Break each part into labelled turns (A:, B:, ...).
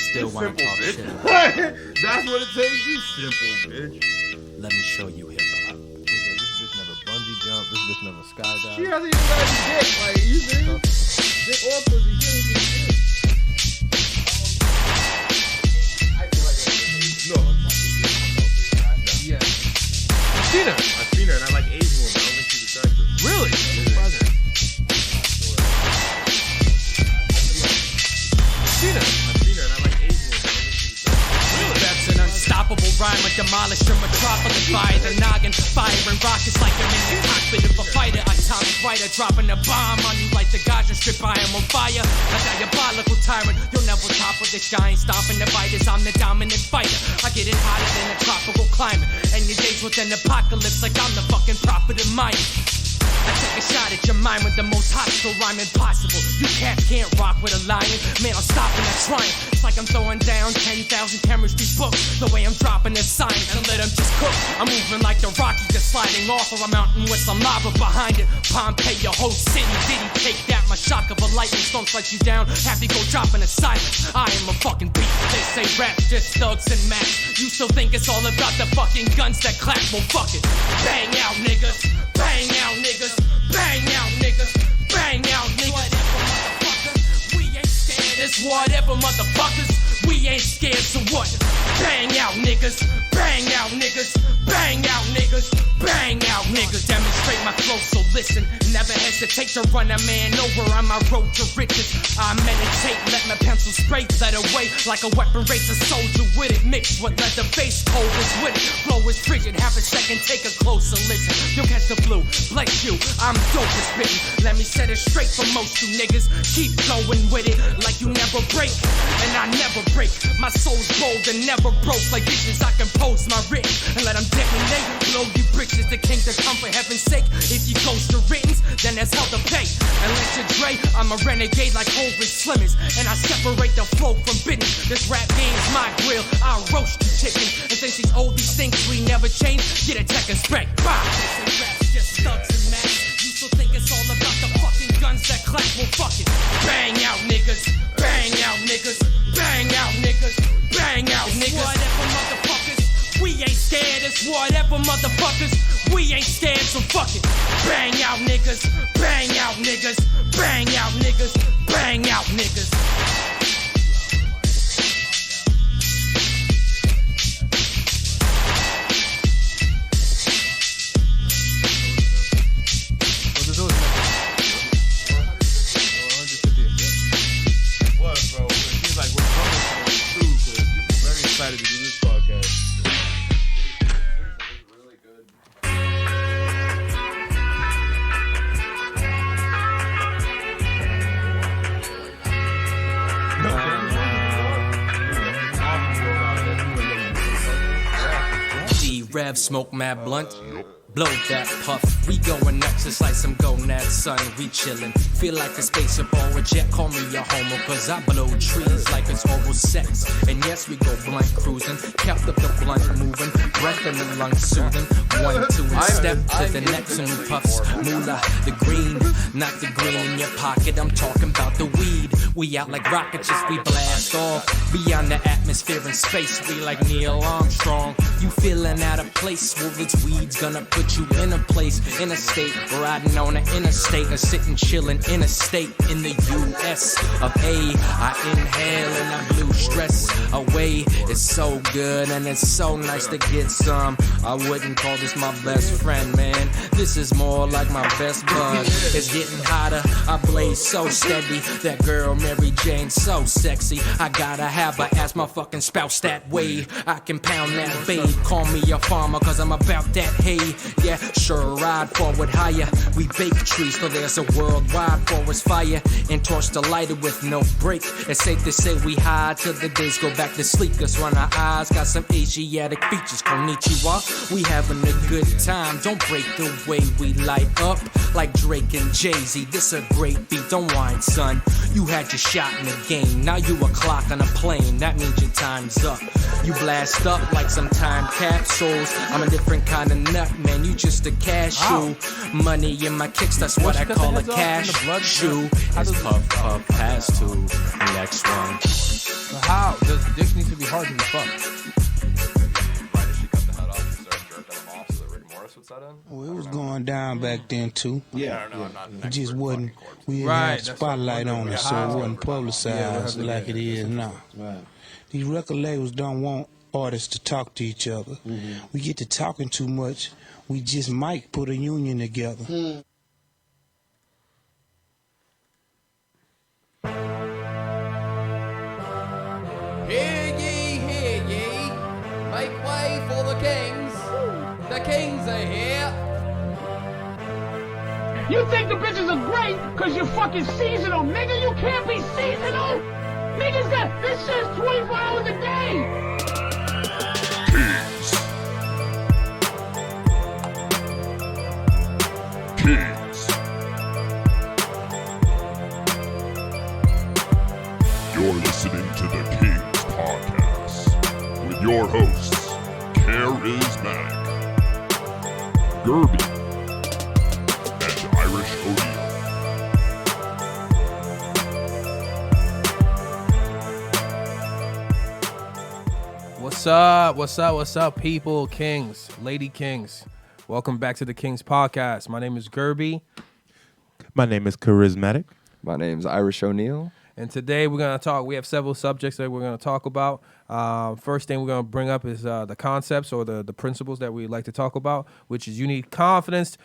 A: still wanna talk
B: bitch.
A: shit.
B: That's what it takes, you simple bitch.
A: Let me show you hip-hop.
C: This bitch never bungee jumped. This bitch never skydived.
B: She hasn't even got his dick. Like, you serious? Dick or pussy, she ain't even shit. No.
C: Yeah. I've seen her.
B: I've seen her and I like Asian women. I don't think she's attractive.
C: Really? Seen her.
B: I've seen her and I like Asian women. I don't think she's attractive.
A: That's an unstoppable rhyme, like demolish your metropolis by the noggin, firing rockets like I'm in the cockpit of a fighter. Atomic writer dropping a bomb on you like the Gaza Strip. I am on fire, a diabolical tyrant. You'll never topple this giant, stomping the fighters. I'm the dominant fighter. I get it hotter than a tropical climate, and your days with an apocalypse like I'm the fucking prophet of mine. I take a shot at your mind with the most hostile rhyme impossible. You can't rock with a lion. Man, I'm stopping that trying. It's like I'm throwing down 10,000 chemistry books. The way I'm dropping the science and let them just cook. I'm moving like the Rocky, just sliding off of a mountain with some lava behind it. Pompeii, your whole city, did he take that? My shock of a lightning storm strikes you down. Have to go dropping a silence. I am a fucking beast. They say rap's just thugs and max. You still think it's all about the fucking guns that clap? Well, fuck it. Bang out, niggas. Bang out, niggas. Bang out, niggas. Bang out, niggas. Whatever, motherfucker. We ain't scared. It's whatever, motherfuckers. We ain't scared, so what? Bang out, niggas. Bang out, niggas. Bang out, niggas. Bang out, niggas. Demonstrate my flow, so listen. Never hesitate to run a man over on my road to riches. I meditate, let my pencil spray, let away like a weapon, race a soldier with it. Mixed with leather face, cold is with it. Flow is frigid, have a second, take a closer listen. You'll catch the flu, bless you, I'm dope as spittin'. Let me set it straight for most you niggas. Keep going with it, like you never break. And I never break, my soul's bold and never broke. Like visions, I compose my written and let them detonate. Blow you bridges, the king to come for heaven's sake. If you ghost the writtens, then there's hell to pay. Unless you're Dre, I'm a renegade like Hovis Slimmers. And I separate the flow from business. This rap game's my grill, I'll roast you chicken. And since these oldies think we never change, get a tech and spec. Bye! They say rap's just thugs and max. You still think it's all about the fucking guns that clap? Well, fuck it. Bang out, niggas. Bang out, niggas. Bang out, niggas. Bang out, niggas. Whatever, motherfuckers. We ain't scared, it's whatever, motherfuckers. We ain't scared, so fuck it. Bang out, niggas. Bang out, niggas. Bang out, niggas. Bang out, niggas.
B: What, bro? It seems like we're coming too, because people are very excited to do this podcast.
A: Rev, smoke mad blunt. Blow that puff, we going nuts just like some gonad son, we chillin'. Feel like a spaceship or a jet, call me a homo, cause I blow trees like it's oral sex. And yes, we go blunt cruising, kept up the blunt moving, breath in the lungs soothing. 1, 2, and step to the next and new puffs. Moolah, the green, not the green in your pocket, I'm talking about the weed. We out like rockets as we blast off, beyond the atmosphere and space, we like Neil Armstrong. You feeling out of place, well this weed's gonna put you in a place, in a state, riding on an interstate, or sitting chilling in a state in the U.S. of A. I inhale and I blew stress away. It's so good and it's so nice to get some. I wouldn't call this my best friend, man. This is more like my best bud. It's getting hotter, I blaze so steady. That girl Mary Jane so sexy. I gotta have her as my fucking spouse that way. I can pound that babe. Call me a farmer cause I'm about that hay. Yeah, sure, ride forward higher. We bake trees so there's a worldwide forest fire. And torch the lighter with no break. It's safe to say we hide till the days go back to sleep. Cause when our eyes got some Asiatic features. Konnichiwa, we having a good time. Don't break the way we light up like Drake and Jay-Z. This a great beat, don't whine, son. You had your shot in the game. Now you a clock on a plane. That means your time's up. You blast up like some time capsules. I'm a different kind of nut, man. You just a cashew. Money in my kicks, that's what I call a cash shoe. It's puff, puff, pass to next one.
D: But how? Does dicks need to be hard to be fucked?
E: Why did she cut the head off and start jerking them off so that Rick Morris would set in?
F: Well, it was going down back then too.
E: Yeah, no, I'm not an
F: It just
E: expert
F: wasn't.
E: fucking corpse.
F: We didn't
D: Right,
F: have
D: that's
F: spotlight
D: what I'm
F: on
D: wondering.
F: it, so
D: Yeah,
F: it
D: how-
F: wasn't publicized like it is now.
G: Right.
F: These record labels don't want artists to talk to each other. We get to talking too much. We just might put a union together.
A: Hear ye, make way for the Kings. The Kings are here.
H: You think the bitches are great because you're fucking seasonal, nigga? You can't be seasonal! Niggas got this shit's 24 hours a day!
I: Kingz. You're listening to the Kingz Podcast with your hosts, Karizmatik Guerby and Irish O'Neal.
D: What's up, people? Kings, Lady Kings. Welcome back to the Kingz Podcast. My name is Guerby,
C: My name is Karizmatik.
E: My name's Irish O'Neal.
D: and today we're going to talk. We have several subjects that we're going to talk about. First thing we're going to bring up is the concepts or the principles that we like to talk about, which is you need confidence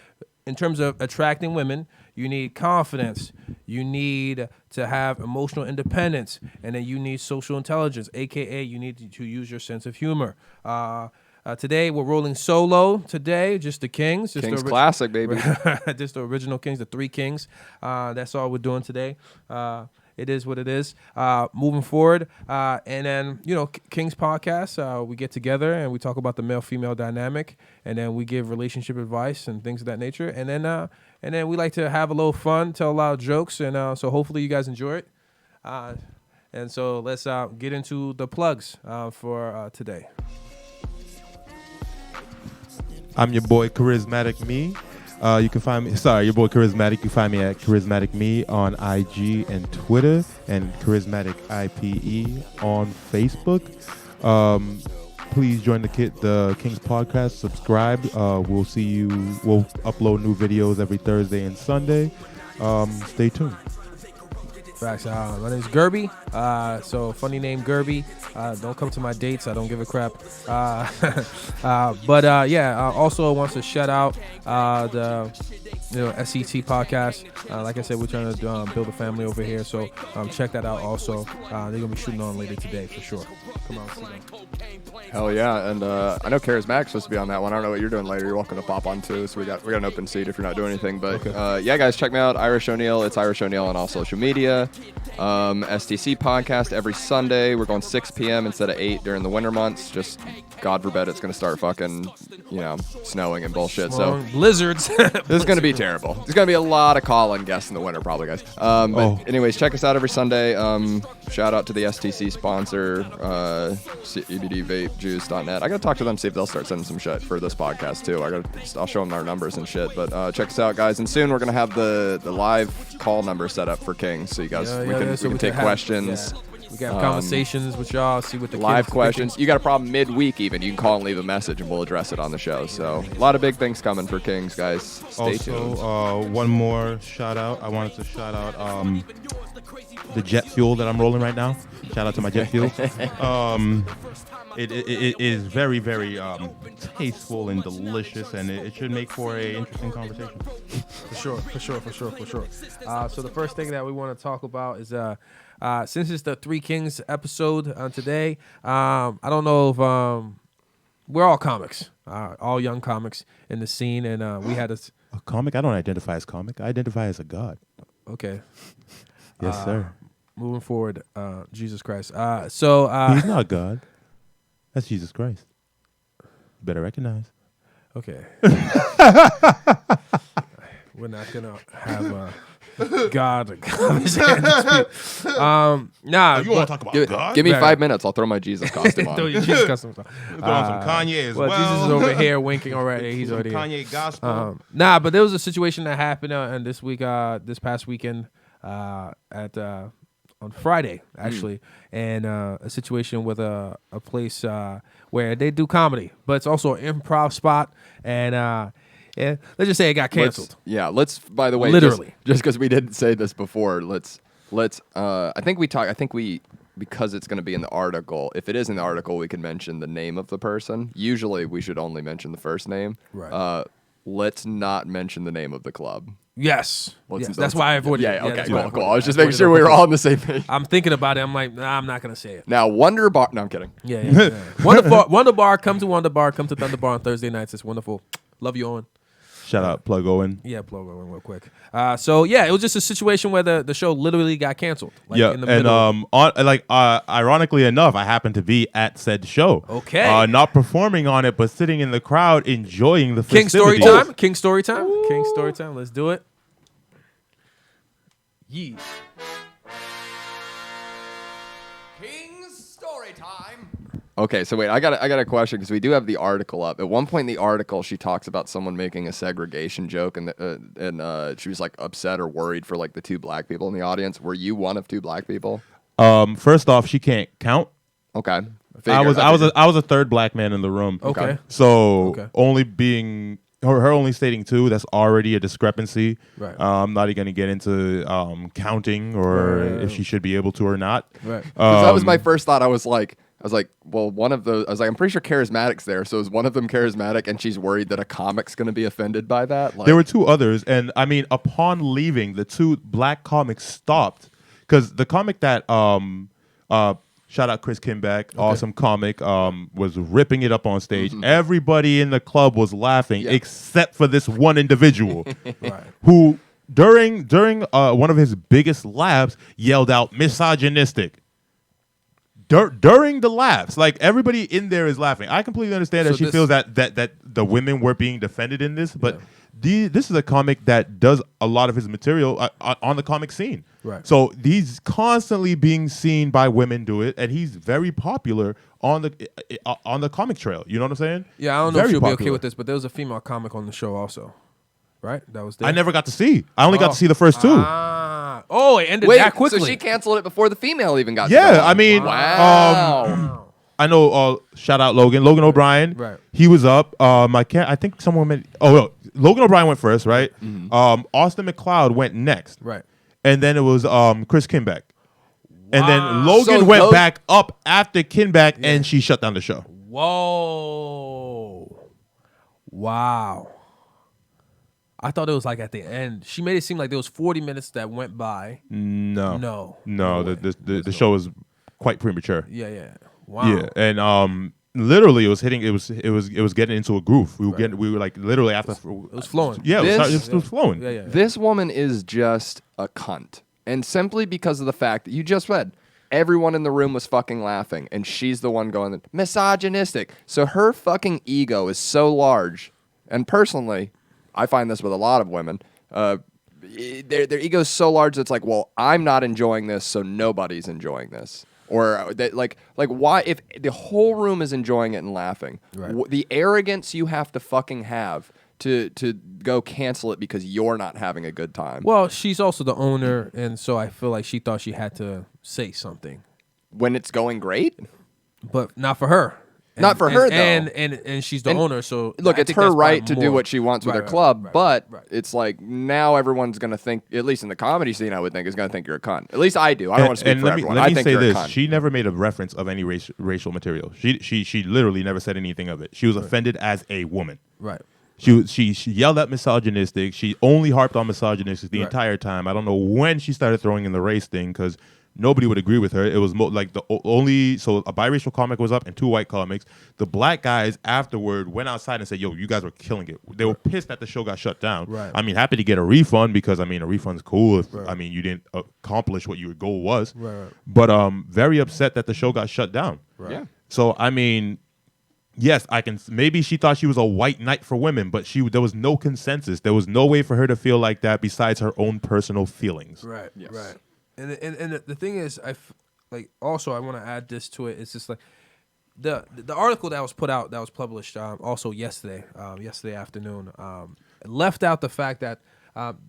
D: in terms of attracting women. You need confidence. You need to have emotional independence, and then you need social intelligence, aka you need to use your sense of humor. Today we're rolling solo. Today, just the Kings, just
E: King's
D: the
E: classic, baby.
D: just the original Kings, the three Kings. That's all we're doing today. It is what it is. Moving forward, and then Kingz Podcast. We get together and we talk about the male-female dynamic, and then we give relationship advice and things of that nature. And then we like to have a little fun, tell a lot of jokes, and so hopefully you guys enjoy it. And so let's get into the plugs for today.
C: I'm your boy Karizmatik Me. You can find me. Your boy Karizmatik. You can find me at Karizmatik Me on IG and Twitter, and Karizmatik IPE on Facebook. Please join the Kingz Podcast. Subscribe. We'll see you. We'll upload new videos every Thursday and Sunday. Stay tuned.
D: Facts. My name's Guerby. So funny name Guerby. Don't come to my dates. I don't give a crap. Also wants to shout out the SET podcast. Like I said, we're trying to build a family over here. So check that out. Also, they're gonna be shooting on later today for sure. Come on, see them.
E: Hell yeah, and I know Karizmatik's supposed to be on that one. I don't know what you're doing later. You're welcome to pop on too. So we got an open seat if you're not doing anything. But yeah, guys, check me out, Irish O'Neal. It's Irish O'Neal on all social media. STC podcast every Sunday. We're going 6 p.m. instead of 8 during the winter months. Just God forbid it's gonna start fucking snowing and bullshit. So
D: blizzards.
E: this is gonna be terrible. There's gonna be a lot of call-in guests in the winter, probably, guys. Anyways, check us out every Sunday. Shout out to the STC sponsor, CBDVapeJuice.net. I gotta talk to them, see if they'll start sending some shit for this podcast too. I'll show them our numbers and shit. But check us out, guys. And soon we're gonna have the live call number set up for Kingz, so you guys we can take questions.
D: Yeah. We can have conversations with y'all, see what the
E: live
D: kids
E: questions.
D: thinking.
E: You got a problem midweek even, you can call and leave a message and we'll address it on the show. So a lot of big things coming for Kingz, guys. Stay tuned.
C: Also, one more shout out. I wanted to shout out the jet fuel that I'm rolling right now. Shout out to my jet fuel. It is very, very tasteful and delicious, and it should make for a interesting conversation.
D: For sure. So the first thing that we want to talk about is since it's the Three Kings episode today, I don't know if we're all comics, all young comics in the scene, and we had a
C: comic? I don't identify as comic. I identify as a god.
D: Okay.
C: Yes, sir.
D: Moving forward, Jesus Christ.
C: He's not God. That's Jesus Christ. You better recognize.
D: Okay. We're not gonna have God conversation.
C: You want to talk about God?
E: Give me 5 minutes. I'll throw my Jesus costume on.
D: Throw your Jesus costume on.
C: Throw on some Kanye as well.
D: Jesus is over here winking already. He's already
C: Kanye
D: here.
C: gospel.
D: But there was a situation that happened this past weekend at Friday actually, and a situation with a place where they do comedy, but it's also an improv spot, and yeah, let's just say it got canceled.
E: Let's. By the way,
D: Literally.
E: just because we didn't say this before, let's. I think we because it's going to be in the article. If it is in the article, we can mention the name of the person. Usually, we should only mention the first name.
D: Right.
E: Let's not mention the name of the club.
D: Yes, that's why I avoided it.
E: Yeah, okay,
D: that's why
E: cool. I was just
D: avoided
E: making sure we were all on the same page.
D: I'm thinking about it. I'm like, nah, I'm not gonna say it.
E: Now, Wonder Bar. No, I'm kidding.
D: Yeah. Wonder Bar. Come to Wonder Bar. Come to Thunder Bar on Thursday nights. It's wonderful. Love you, Owen.
C: Shout out, Plug Owen.
D: Yeah, plug Owen real quick. So yeah, it was just a situation where the show literally got canceled. Like, in the middle.
C: Ironically enough, I happened to be at said show.
D: Okay.
C: Not performing on it, but sitting in the crowd enjoying the
D: King
C: festivities.
D: story time. King story time. Ooh. King story time. Let's do it. Yeah.
E: King's story time. Okay, so wait, I got a question because we do have the article up. At one point in the article, she talks about someone making a segregation joke, and she was like upset or worried for like the 2 black people in the audience. Were you one of 2 black people?
C: First off, she can't count.
E: Okay.
C: I was a 3rd black man in the room.
D: Okay.
C: So only being her only stating 2, that's already a discrepancy.
D: Right.
C: I'm not even going to get into counting or if she should be able to or not.
D: Right.
E: That was my first thought. I was like, well, one of those. I was like, I'm pretty sure Karizmatik's there. So is one of them charismatic, and she's worried that a comic's going to be offended by that? Like,
C: there were 2 others, and I mean, upon leaving, the 2 black comics stopped because the comic that shout out Chris Kimbeck, awesome comic, was ripping it up on stage. Mm-hmm. Everybody in the club was laughing except for this one individual who during one of his biggest laughs yelled out misogynistic. During the laughs, like everybody in there is laughing. I completely understand that she feels that the women were being defended in this, but this is a comic that does a lot of his material on the comic scene.
D: Right.
C: So he's constantly being seen by women do it, and he's very popular on the comic trail. You know what I'm saying?
D: Yeah, I don't know if she'll be okay with this, but there was a female comic on the show also, right? That was there.
C: I never got to see. I only got to see the first 2.
D: Oh, it ended that quickly.
E: So she canceled it before the female even got.
C: Yeah, I mean,
E: wow.
C: I know. Shout out Logan O'Brien.
D: Right.
C: He was up. I think someone meant. Logan O'Brien went first, right? Mm-hmm. Austin McCloud went next.
D: Right.
C: And then it was Chris Kimbeck. And then Logan went back up after Kimbeck, and she shut down the show.
D: Whoa. Wow. I thought it was like at the end. She made it seem like there was 40 minutes that went by.
C: No. The show was quite premature.
D: Yeah. Wow.
C: Yeah, and literally it was getting into a groove. We were like literally after it
D: was flowing.
C: Yeah, it was flowing.
D: Yeah.
E: This woman is just a cunt, and simply because of the fact that you just read. Everyone in the room was fucking laughing, and she's the one going misogynistic. So her fucking ego is so large, and personally, I find this with a lot of women. Their ego is so large that it's like, well, I'm not enjoying this, so nobody's enjoying this. Or like why if the whole room is enjoying it and laughing, the arrogance you have to fucking have to go cancel it because you're not having a good time.
D: Well, she's also the owner, and so I feel like she thought she had to say something
E: when it's going great,
D: but not for her.
E: Not for her, though.
D: And she's the owner, so...
E: Look, it's her right to do what she wants with her club, but it's like now everyone's going to think, at least in the comedy scene, I would think, is going to think you're a cunt. At least I do. I don't want to speak for everyone.
C: Let
E: I
C: me
E: think
C: say
E: you're
C: this.
E: a cunt.
C: She never made a reference of any racial material. She literally never said anything of it. She was offended as a woman.
D: Right.
C: She yelled at misogynistic. She only harped on misogynistic the entire time. I don't know when she started throwing in the race thing because... Nobody would agree with her. It was like so a biracial comic was up and 2 white comics. The black guys afterward went outside and said, "Yo, you guys were killing it." They were pissed that the show got shut down.
D: Right.
C: I mean, happy to get a refund because I mean, a refund's cool if you didn't accomplish what your goal was.
D: Right.
C: But very upset that the show got shut down.
D: Right.
E: Yeah.
C: So I mean, yes, I can. Maybe she thought she was a white knight for women, but there was no consensus. There was no way for her to feel like that besides her own personal feelings.
D: Right.
E: Yes.
D: Right. And the thing is, also I want to add this to it. It's just like the article that was put out, that was published also yesterday afternoon, left out the fact that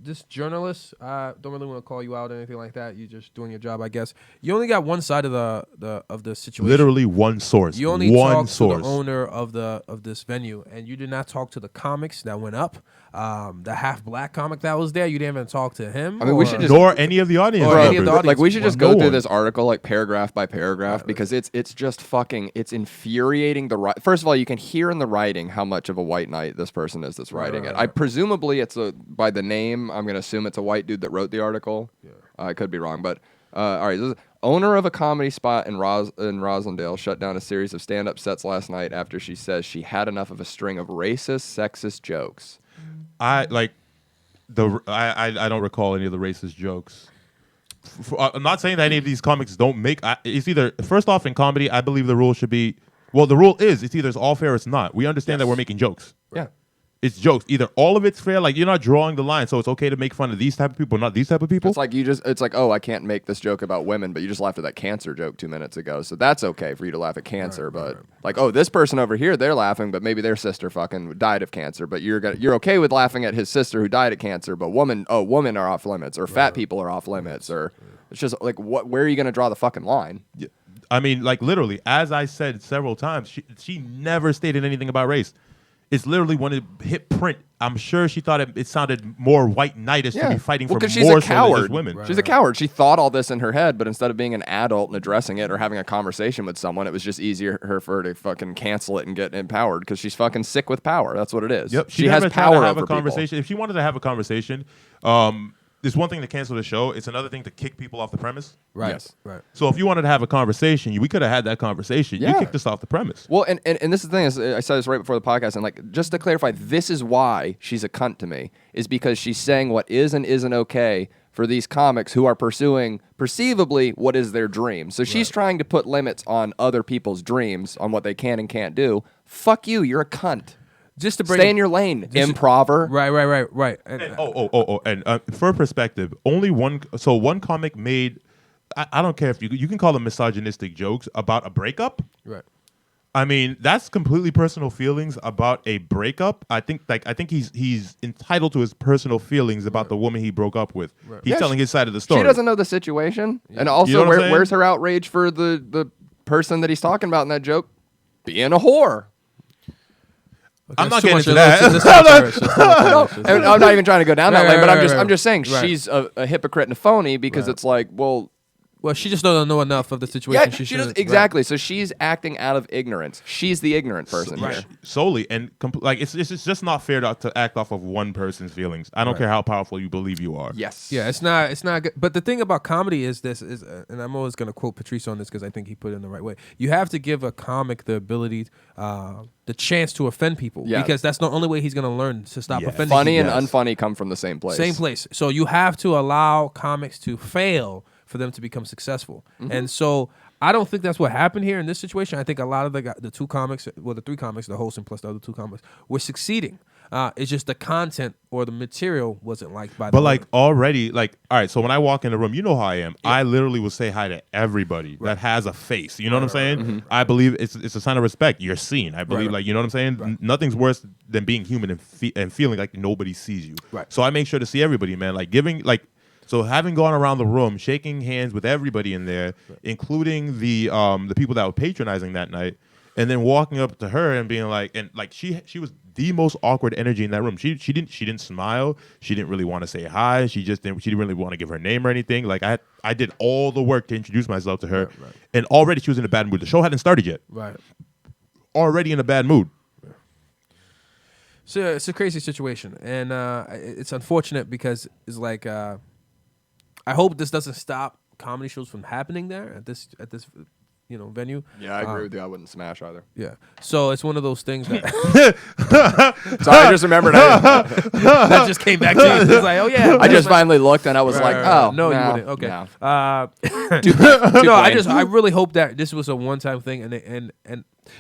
D: This journalist, don't really want to call you out or anything like that. You're just doing your job, I guess. You only got one side of the situation.
C: Literally one source.
D: You only
C: one
D: talked
C: source.
D: to the owner of this venue, and you did not talk to the comics that went up. The half black comic that was there, you didn't even talk to him.
E: I mean, we should just
C: nor any of the audience.
D: Or any of the
C: members.
D: audience.
E: Like we should just
C: No
E: go through
C: one.
E: this article like paragraph by paragraph because it's just fucking it's infuriating. First of all, you can hear in the writing how much of a white knight this person is that's writing it. I presumably it's by the name. I'm gonna assume it's a white dude that wrote the article. Yeah. I could be wrong, but all right. This is, owner of a comedy spot in Roslindale shut down a series of stand-up sets last night after she says she had enough of a string of racist, sexist jokes.
C: I don't recall any of the racist jokes. I'm not saying that any of these comics don't make. It's either first off in comedy, I believe the rule should be. Well, the rule is it's either it's all fair or it's not. We understand that we're making jokes.
E: Yeah.
C: It's jokes. Either all of it's fair, like you're not drawing the line, so it's okay to make fun of these type of people, not these type of people.
E: It's like it's like, oh, I can't make this joke about women, but you just laughed at that cancer joke 2 minutes ago, so that's okay for you to laugh at cancer. But like, oh, this person over here, they're laughing, but maybe their sister fucking died of cancer, but you're okay with laughing at his sister who died of cancer, but women are off limits, or fat people are off limits, or it's just like, where are you gonna draw the fucking line?
C: Yeah. I mean, like literally, as I said several times, she never stated anything about race. It's literally when it hit print. I'm sure she thought it sounded more white knightish to be fighting for more
E: she's a
C: so
E: coward.
C: than just women.
E: She's a coward. She thought all this in her head, but instead of being an adult and addressing it or having a conversation with someone, it was just easier for her to fucking cancel it and get empowered because she's fucking sick with power. That's what it is.
C: Yep.
E: She has power
C: to have
E: over
C: a conversation.
E: people.
C: If she wanted to have a conversation, it's one thing to cancel the show. It's another thing to kick people off the premise.
D: Right.
E: Yes.
D: Right.
C: So if you wanted to have a conversation, we could have had that conversation.
E: Yeah.
C: You kicked us off the premise.
E: Well, and this is the thing. Is I said this right before the podcast, and like just to clarify, this is why she's a cunt to me, is because she's saying what is and isn't okay for these comics who are pursuing perceivably what is their dream. So she's trying to put limits on other people's dreams on what they can and can't do. Fuck you. You're a cunt.
D: Just to bring
E: Stay in your lane, improver.
D: Right.
C: And for perspective, only one comic made. I don't care if you can call them misogynistic jokes about a breakup.
D: Right.
C: I mean, that's completely personal feelings about a breakup. I think he's entitled to his personal feelings about the woman he broke up with. Right. He's telling his side of the story.
E: She doesn't know the situation, and also
C: You know what I'm saying?
E: where's her outrage for the person that he's talking about in that joke being a whore?
D: Okay,
C: I'm not
D: too
C: getting
D: much
C: into
D: of
C: that.
E: And I'm not even trying to go down that lane, but I'm just saying
D: right.
E: she's a hypocrite and a phony because it's like, well,
D: she just doesn't know enough of the situation.
E: yeah, she does exactly. So she's acting out of ignorance. She's the ignorant person here.
C: Solely and it's just not fair to act off of one person's feelings. I don't care how powerful you believe you are.
E: Yes.
D: Yeah, it's not good. But the thing about comedy is and I'm always going to quote Patrice on this because I think he put it in the right way. You have to give a comic the ability, the chance to offend people because that's the only way he's going to learn to stop offending
E: Funny
D: people.
E: and unfunny come from the same place.
D: Same place. So you have to allow comics to fail for them to become successful. And so I don't think that's what happened here in this situation. I think a lot of the two comics, well, the three comics, the host and plus the other two comics, were succeeding. It's just the content or the material wasn't liked by the
C: But already, all right, so when I walk in the room, you know how I am. Yeah. I literally will say hi to everybody that has a face. You know what I'm saying? Mm-hmm. I believe it's a sign of respect. You're seen. I believe, you know what I'm saying? Right. Nothing's worse than being human and feeling like nobody sees you. Right. So I make sure to see everybody, man. So having gone around the room, shaking hands with everybody in there, including the people that were patronizing that night, and then walking up to her and being she was the most awkward energy in that room. She didn't smile. She didn't really want to say hi. She didn't really want to give her name or anything. Like I did all the work to introduce myself to her, and already she was in a bad mood. The show hadn't started yet.
D: Right.
C: Already in a bad mood.
D: So it's a crazy situation, and it's unfortunate because it's like. I hope this doesn't stop comedy shows from happening there at this venue.
E: Yeah, I agree with you. I wouldn't smash either.
D: Yeah. So it's one of those things that
E: Sorry, I just remembered
D: that just came back to you. It's like, oh yeah.
E: I just finally looked and I was like, oh
D: no, you wouldn't. Okay. No. I really hope that this was a one-time thing and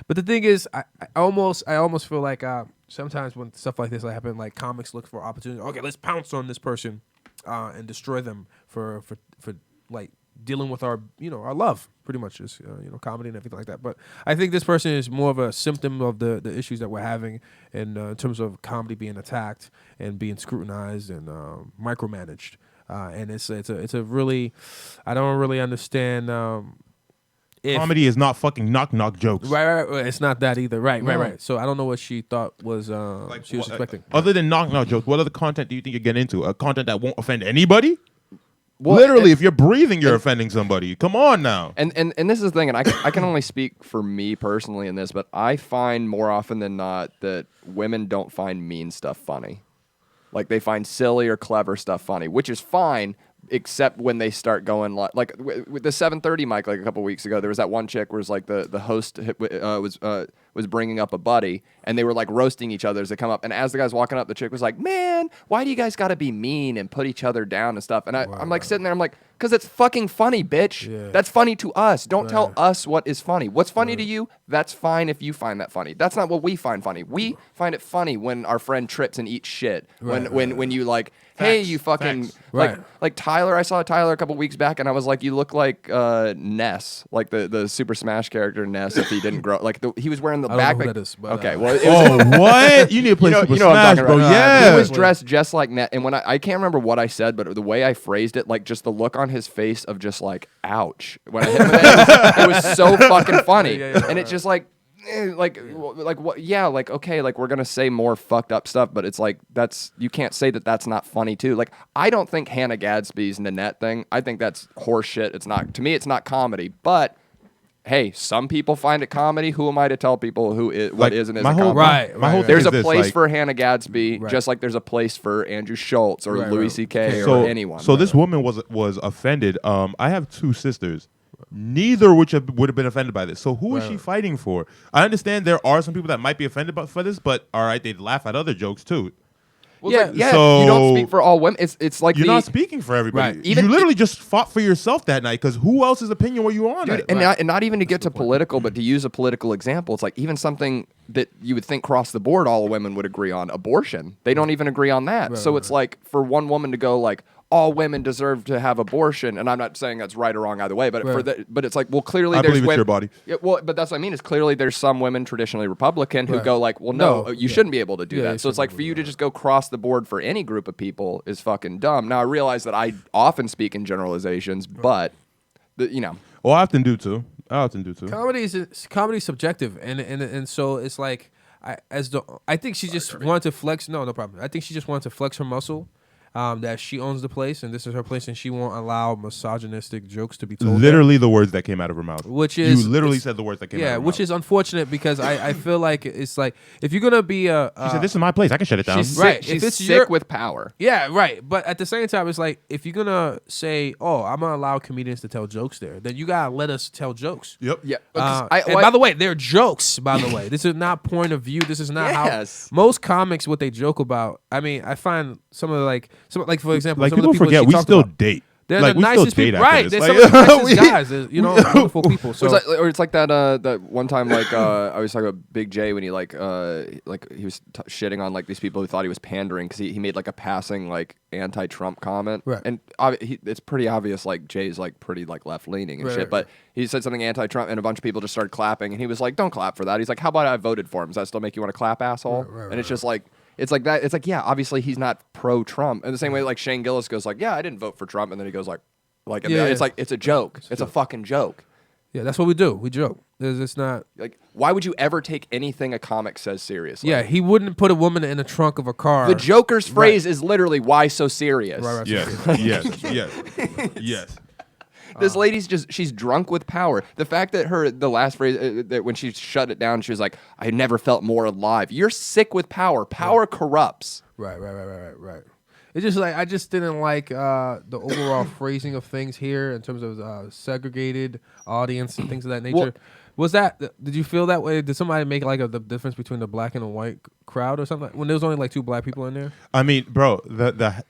D: but the thing is I almost feel like sometimes when stuff like this happen, like comics look for opportunity. Okay, let's pounce on this person and destroy them for dealing with our love, pretty much, is comedy and everything like that. But I think this person is more of a symptom of the issues that we're having in terms of comedy being attacked and being scrutinized and micromanaged. And it's a really, I don't really understand.
C: Comedy is not fucking knock jokes.
D: Right. It's not that either. Right. So I don't know what she thought was she was expecting.
C: Other than knock jokes, what other content do you think you're getting into? A content that won't offend anybody?
E: Well,
C: literally, if you're breathing, you're offending somebody. Come on now.
E: And this is the thing, and I can only speak for me personally in this, but I find more often than not that women don't find mean stuff funny. Like, they find silly or clever stuff funny, which is fine, except when they start going like with the 7:30 mic, like a couple weeks ago, there was that one chick where like the host was bringing up a buddy, and they were like roasting each other as they come up, and as the guy's walking up, the chick was like, "Man, why do you guys got to be mean and put each other down and stuff?" And I'm like sitting there, I'm like, "Cause it's fucking funny, bitch.
D: Yeah.
E: That's funny to us. Don't tell us what is funny. What's funny to you? That's fine if you find that funny. That's not what we find funny. We find it funny when our friend trips and eats shit. When you like, hey, you fucking like Tyler. I saw Tyler a couple weeks back, and I was like, you look like Ness, like the Super Smash character Ness. If he didn't grow, like he was wearing the
D: I
E: backpack.
D: don't know who that is, but,
E: okay, well, it was,
C: what? You need to play Super
E: what I'm
C: Smash,
E: talking
C: bro.
E: about.
C: Yeah.
E: He was dressed just like Ness, and when I can't remember what I said, but the way I phrased it, like just the look on his face of just like, ouch. When I hit him with it was so fucking funny, and it's just like what? Yeah, like okay, like we're gonna say more fucked up stuff, but it's like you can't say that that's not funny too. Like I don't think Hannah Gadsby's Nanette thing. I think that's horse shit. It's not, to me, it's not comedy, but. Hey, some people find it comedy. Who am I to tell people what is and isn't comedy?
C: Right.
E: There's a place for Hannah Gadsby, just like there's a place for Andrew Schultz or Louis C.K. or anyone.
C: So this woman was offended. I have two sisters. Neither would have been offended by this. So who is she fighting for? I understand there are some people that might be offended for this, but all right, they'd laugh at other jokes too.
E: Well, yeah. So you don't speak for all women. It's like
C: you're not speaking for everybody.
E: Right.
C: You literally just fought for yourself that night because who else's opinion were you on?
E: Dude, and not even to get to political, but to use a political example, it's like even something that you would think across the board all women would agree on, abortion. They don't even agree on that. So it's like for one woman to go like, all women deserve to have abortion, and I'm not saying that's right or wrong either way, but but it's like, well, clearly there's
C: believe it's your body.
E: Yeah, well, but that's what I mean is clearly there's some women traditionally Republican who go like, well, no, you shouldn't be able to do that. So it's like for you to just go across the board for any group of people is fucking dumb. Now I realize that I often speak in generalizations, but
C: Well, I often do too.
D: Comedy is subjective, and so it's like I think she just wanted to flex. No problem. I think she just wanted to flex her muscle. That she owns the place and this is her place, and she won't allow misogynistic jokes to be told.
C: Literally the words that came out of her mouth.
D: Which is
C: you literally said the words that came out of her mouth.
D: Yeah, which is unfortunate because I feel like it's like if you're gonna be a
C: she said, "This is my place. I can shut it down."
E: She's sick with power.
D: Yeah, right. But at the same time, it's like if you're gonna say, "Oh, I'm gonna allow comedians to tell jokes there," then you gotta let us tell jokes.
C: Yep.
E: Yeah.
D: And by the way, they're jokes. By the way, this is not point of view. This is not how most comics what they joke about. I mean, I find some of like for example,
C: like
D: some
C: people
D: of the people
C: forget
D: she
C: we
D: talked
C: still
D: about,
C: date.
D: They're
C: like,
D: the nicest people, right? They're
C: Like,
D: some of the nicest guys. Wonderful people. So
E: it's like that one time, like I was talking about Big J when he he was shitting on like these people who thought he was pandering because he made like a passing like anti-Trump comment,
D: right?
E: And it's pretty obvious like Jay's like pretty like left leaning and shit, but he said something anti-Trump and a bunch of people just started clapping, and he was like, "Don't clap for that." He's like, "How about I voted for him? Does that still make you want to clap, asshole?" And it's just like. It's like that. It's like, yeah, obviously he's not pro-Trump. In the same way, like Shane Gillis goes like, yeah, I didn't vote for Trump. And then he goes like it's like, it's a joke. It's a fucking joke.
D: Yeah, that's what we do. We joke. It's not.
E: Like, why would you ever take anything a comic says seriously?
D: Yeah, he wouldn't put a woman in the trunk of a car.
E: The Joker's phrase is literally, why so serious?
D: Right,
C: Yes.
E: This lady's she's drunk with power. The fact that the last phrase, that when she shut it down, she was like, I never felt more alive. You're sick with power. Power corrupts.
D: Right. It's just like, I just didn't like the overall phrasing of things here in terms of segregated audience and things of that nature. Did you feel that way? Did somebody make like the difference between the black and the white crowd or something? When there was only like two black people in there?
C: I mean, bro, the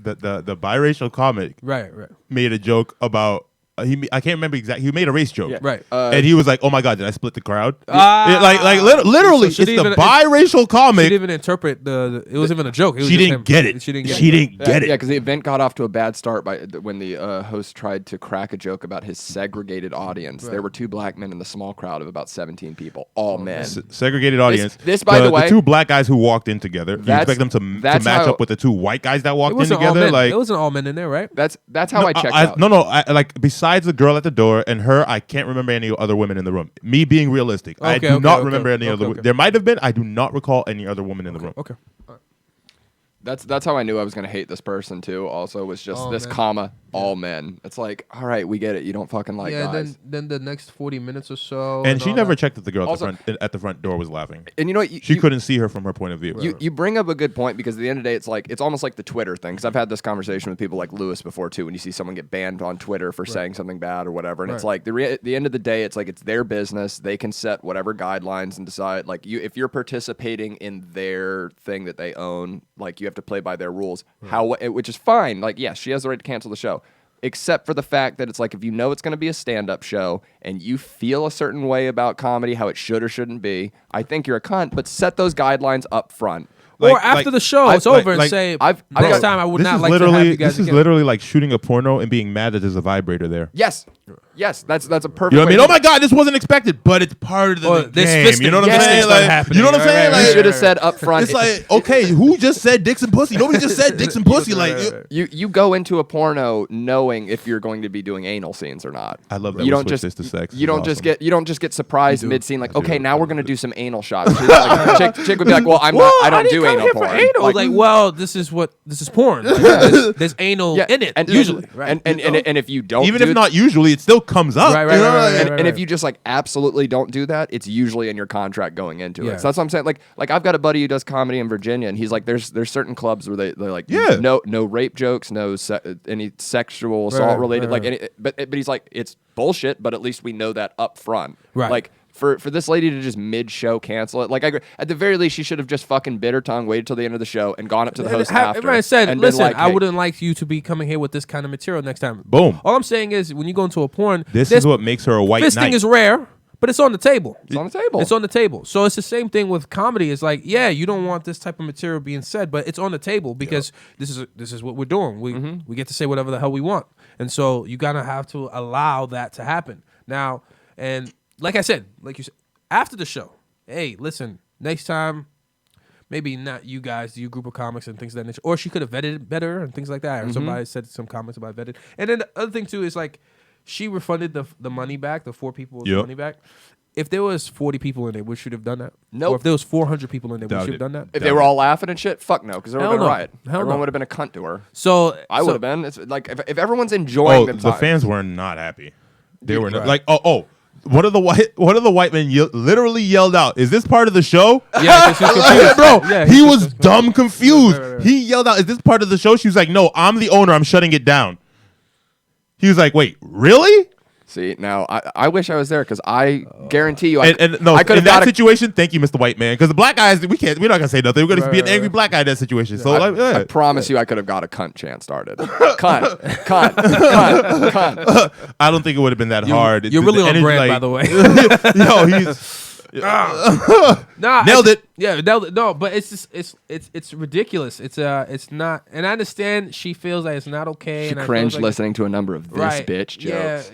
C: biracial comic
D: right
C: made a joke about I can't remember exactly. He made a race joke,
E: Yeah.
D: Right.
C: and he was like, "Oh my god, did I split the crowd?" Literally,
D: So
C: it's
D: she
C: the
D: didn't even-
C: biracial
D: She
C: comic.
D: didn't even interpret it wasn't even a joke. It was
C: She
D: just
C: didn't
D: him.
C: get it.
D: She didn't get
C: She
D: it.
C: didn't get it.
E: Yeah, because the event got off to a bad start when the host tried to crack a joke about his segregated audience. There were 2 black men in the small crowd of about 17 people, all men.
C: Segregated audience.
E: This, by the way,
C: the 2 black guys who walked in together. You
E: That's-
C: expect them to
E: that's
C: match
E: how-
C: up with the 2 white guys that
D: It
C: walked in
D: wasn't all
C: together.
D: men.
C: Like
D: It wasn't all men in there, right?
E: That's how I checked out.
C: Like besides the girl at the door and her, I can't remember any other women in the room. Me being realistic, I do not remember any other. There might have been. I do not recall any other woman in the room.
D: Okay.
E: That's how I knew I was gonna hate this person too. Also, was just
D: All
E: this
D: men.
E: comma all men. It's like, all right, we get it. You don't fucking like
D: Yeah.
E: guys.
D: Then the next 40 minutes or so.
C: And she
D: all
C: never
D: that.
C: checked if the girl
E: Also-
C: at the front door was laughing.
E: And you know what?
C: She couldn't see her from her point of view.
E: You bring up a good point because at the end of the day, it's almost like the Twitter thing. Because I've had this conversation with people like Lewis before too. When you see someone get banned on Twitter for saying something bad or whatever, and it's like at the end of the day, it's like it's their business. They can set whatever guidelines and decide. Like if you're participating in their thing that they own, like you have to play by their rules. Which is fine. Like yes, she has the right to cancel the show. Except for the fact that it's like if you know it's going to be a stand-up show and you feel a certain way about comedy, how it should or shouldn't be, I think you're a cunt. But set those guidelines up front.
D: Or after the show, it's over and say,
E: I've
D: next
E: got-
D: time I would
C: This
D: not
C: is
D: like to have
C: literally
D: you guys
C: this is
D: again.
C: literally like shooting a porno and being mad that there's a vibrator there.
E: Yes, that's a perfect.
C: You know what I mean?
E: way
C: Oh
E: to-
C: my god, this wasn't expected, but it's part of the
D: Or this
C: game.
D: fisting.
C: You know what I'm
D: Yes,
C: saying?
D: things start
C: Like,
D: happening.
C: you know what I'm saying?
D: Right,
E: You
C: Like,
E: should have said up front.
C: it's like, okay, who just said dicks and pussy? Nobody just said dicks and pussy. Like,
E: you go into a porno knowing if you're going to be doing anal scenes or not.
C: I love that
E: You
C: we
E: don't
C: switched
E: just
C: this to sex.
E: You
C: This is
E: don't just
C: awesome.
E: get surprised mid scene like, okay, now we're gonna do some anal shots. Chick would be like, well, I don't do anal porn.
D: Like, well, this is porn. Like, there's anal in it usually. Right.
E: And if you don't,
C: even
E: do
C: if not usually, it still comes up.
D: Right,
C: you
D: right,
C: know?
D: right,
C: Like,
D: right.
E: and if you just like absolutely don't do that, it's usually in your contract going into
D: Yeah.
E: it. So that's what I'm saying. Like I've got a buddy who does comedy in Virginia, and he's like, there's certain clubs where they're like,
C: Yeah.
E: no rape jokes, no any sexual assault related,
D: right,
E: like any, but he's like, it's bullshit, but at least we know that up front.
D: Right.
E: Like for this lady to just mid show cancel it, like I agree. At the very least, she should have just fucking bit her tongue, waited till the end of the show, and gone up to the host after.
D: Everybody said,
E: and been
D: listen,
E: like,
D: I
E: hey,
D: wouldn't like you to be coming here with this kind of material next time.
C: Boom.
D: All I'm saying is, when you go into a porn,
C: This is what makes her a white
D: fisting
C: knight.
D: is rare, but it's on the table.
E: It's on the table.
D: It's on the table. So it's the same thing with comedy. It's like, yeah, you don't want this type of material being said, but it's on the table because this is what we're doing. We get to say whatever the hell we want, and so you gotta have to allow that to happen now. And like I said, like you said, after the show, hey, listen, next time, maybe not you guys, you group of comics and things of that nature, or she could have vetted it better and things like that. Or somebody said some comments about vetted. And then the other thing too is like, she refunded the money back, the 4 people's money back. If there was 40 people in there, would she have done that?
E: Nope.
D: Or if there was 400 people in there, would
C: Doubt
D: she have
C: it.
D: done that?
E: If they were all laughing and shit, fuck no, because there would have
D: Hell
E: been a
D: no.
E: riot.
D: Hell
E: Everyone
D: no.
E: would have been a cunt to her.
D: So
E: I would have been. It's like if everyone's enjoying
C: Oh,
E: them
C: the
E: times.
C: fans were not happy. They were not like, oh. One of the white men literally yelled out, "Is this part of the show?"
D: Yeah, 'cause she's confused.
C: Bro,
D: Yeah,
C: he
D: he's
C: was
D: confused.
C: dumb confused.
D: Right.
C: He yelled out, "Is this part of the show?" She was like, "No, I'm the owner. I'm shutting it down." He was like, "Wait, really?"
E: See, now I wish I was there because I guarantee you,
C: And no,
E: I could
C: in
E: have
C: that
E: got a
C: situation, thank you, Mr. White Man, because the black guys, we're not gonna say nothing. We're gonna be an angry black guy in that situation. So like,
E: I promise you, I could have got a cunt chant started. cunt.
C: I don't think it would have been that hard.
D: You're really
C: The
D: on
C: energy,
D: brand,
C: like-
D: by the way.
C: Yo, he's
D: Nah,
C: nailed it.
D: Yeah, nailed it. No, but it's just it's ridiculous. It's not, and I understand she feels like it's not okay.
E: She
D: and I
E: cringed
D: feel like,
E: listening to a number of this
D: right,
E: bitch jokes.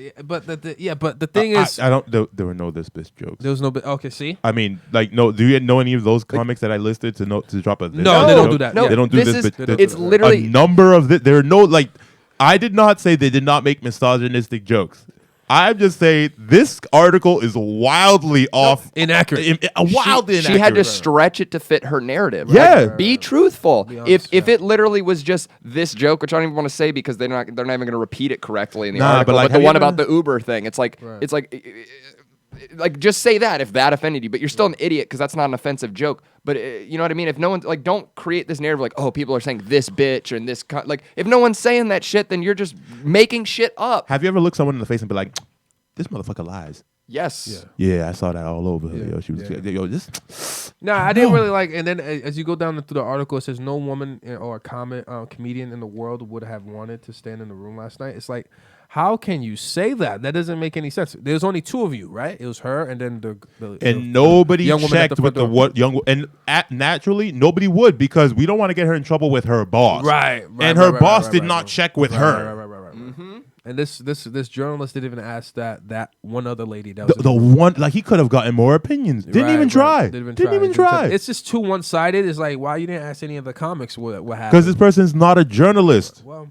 D: Yeah, but the thing is,
C: I don't. There were no this bitch jokes.
D: there was no. Okay, see.
C: I mean, like, no. Do you know any of those comics that I listed to drop a? This
D: No,
C: joke?
D: they don't do that.
E: No,
C: They don't do
E: this
C: this.
E: is-
C: but
E: it's literally-
C: a number of there are no like. I did not say they did not make misogynistic jokes. I'm just saying this article is wildly off,
D: Inaccurate.
C: Wildly
E: She had to
C: inaccurate.
E: stretch it to fit her narrative.
C: Yeah.
E: Like, be truthful.
D: honest,
E: If it literally was just this joke, which I don't even want to say because they're not even going to repeat it correctly in the
C: Nah,
E: article.
C: but, like,
E: But
C: have
E: the
C: you
E: one
C: ever-
E: about the Uber thing, it's like just say that if that offended you, but you're still an idiot because that's not an offensive joke. But you know what I mean? If no one's like, don't create this narrative like, oh, people are saying this bitch and this like, if no one's saying that shit, then you're just making shit up.
C: Have you ever looked someone in the face and be like, "This motherfucker lies"?
E: Yes.
C: Yeah, I saw that all over her. Yo, she was yo, this.
D: No, I didn't really like. And then as you go down through the article, it says no woman or comedian in the world would have wanted to stand in the room last night. It's like, how can you say that? That doesn't make any sense. There's only two of you, right? It was her and then the
C: nobody
D: young woman
C: checked with the what young and naturally nobody would because we don't want to get her in trouble with her boss.
D: Right.
C: And her boss did not check with her.
D: Right. And this journalist didn't even ask that one other lady that was
C: The one like he could have gotten more opinions. Didn't even try. Didn't even try.
D: It's just too one sided. It's like why you didn't ask any of the comics what happened?
C: Because this person's not a journalist.
D: Well,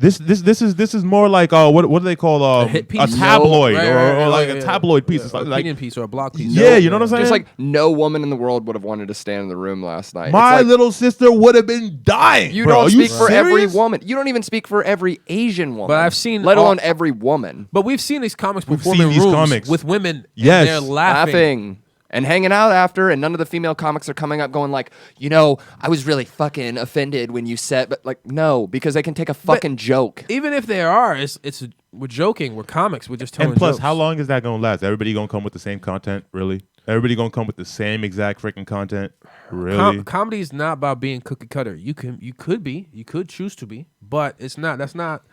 C: this is more like what do they call a tabloid or like a tabloid piece. It's like
D: opinion piece or a blog piece.
C: Yeah, you know what I'm saying?
E: Just like no woman in the world would have wanted to stand in the room last night.
C: My little sister would have been dying.
E: You
C: bro.
E: don't speak for every
C: serious?
E: woman. You don't even speak for every Asian woman.
D: But I've seen
E: let alone every woman.
D: But we've seen these comics
C: We've
D: perform
C: seen
D: in
C: these
D: rooms
C: comics.
D: with women.
C: Yes.
D: And they're laughing.
E: And hanging out after, and none of the female comics are coming up going like, I was really fucking offended when you said, but like, no, because they can take a fucking joke.
D: Even if they are, we're joking. We're comics. We're just telling
C: And plus,
D: jokes.
C: how long is that gonna last? Everybody gonna come with the same content, really? Everybody gonna come with the same exact freaking content, really?
D: Comedy is not about being cookie cutter. You could choose to be, but it's not. That's not.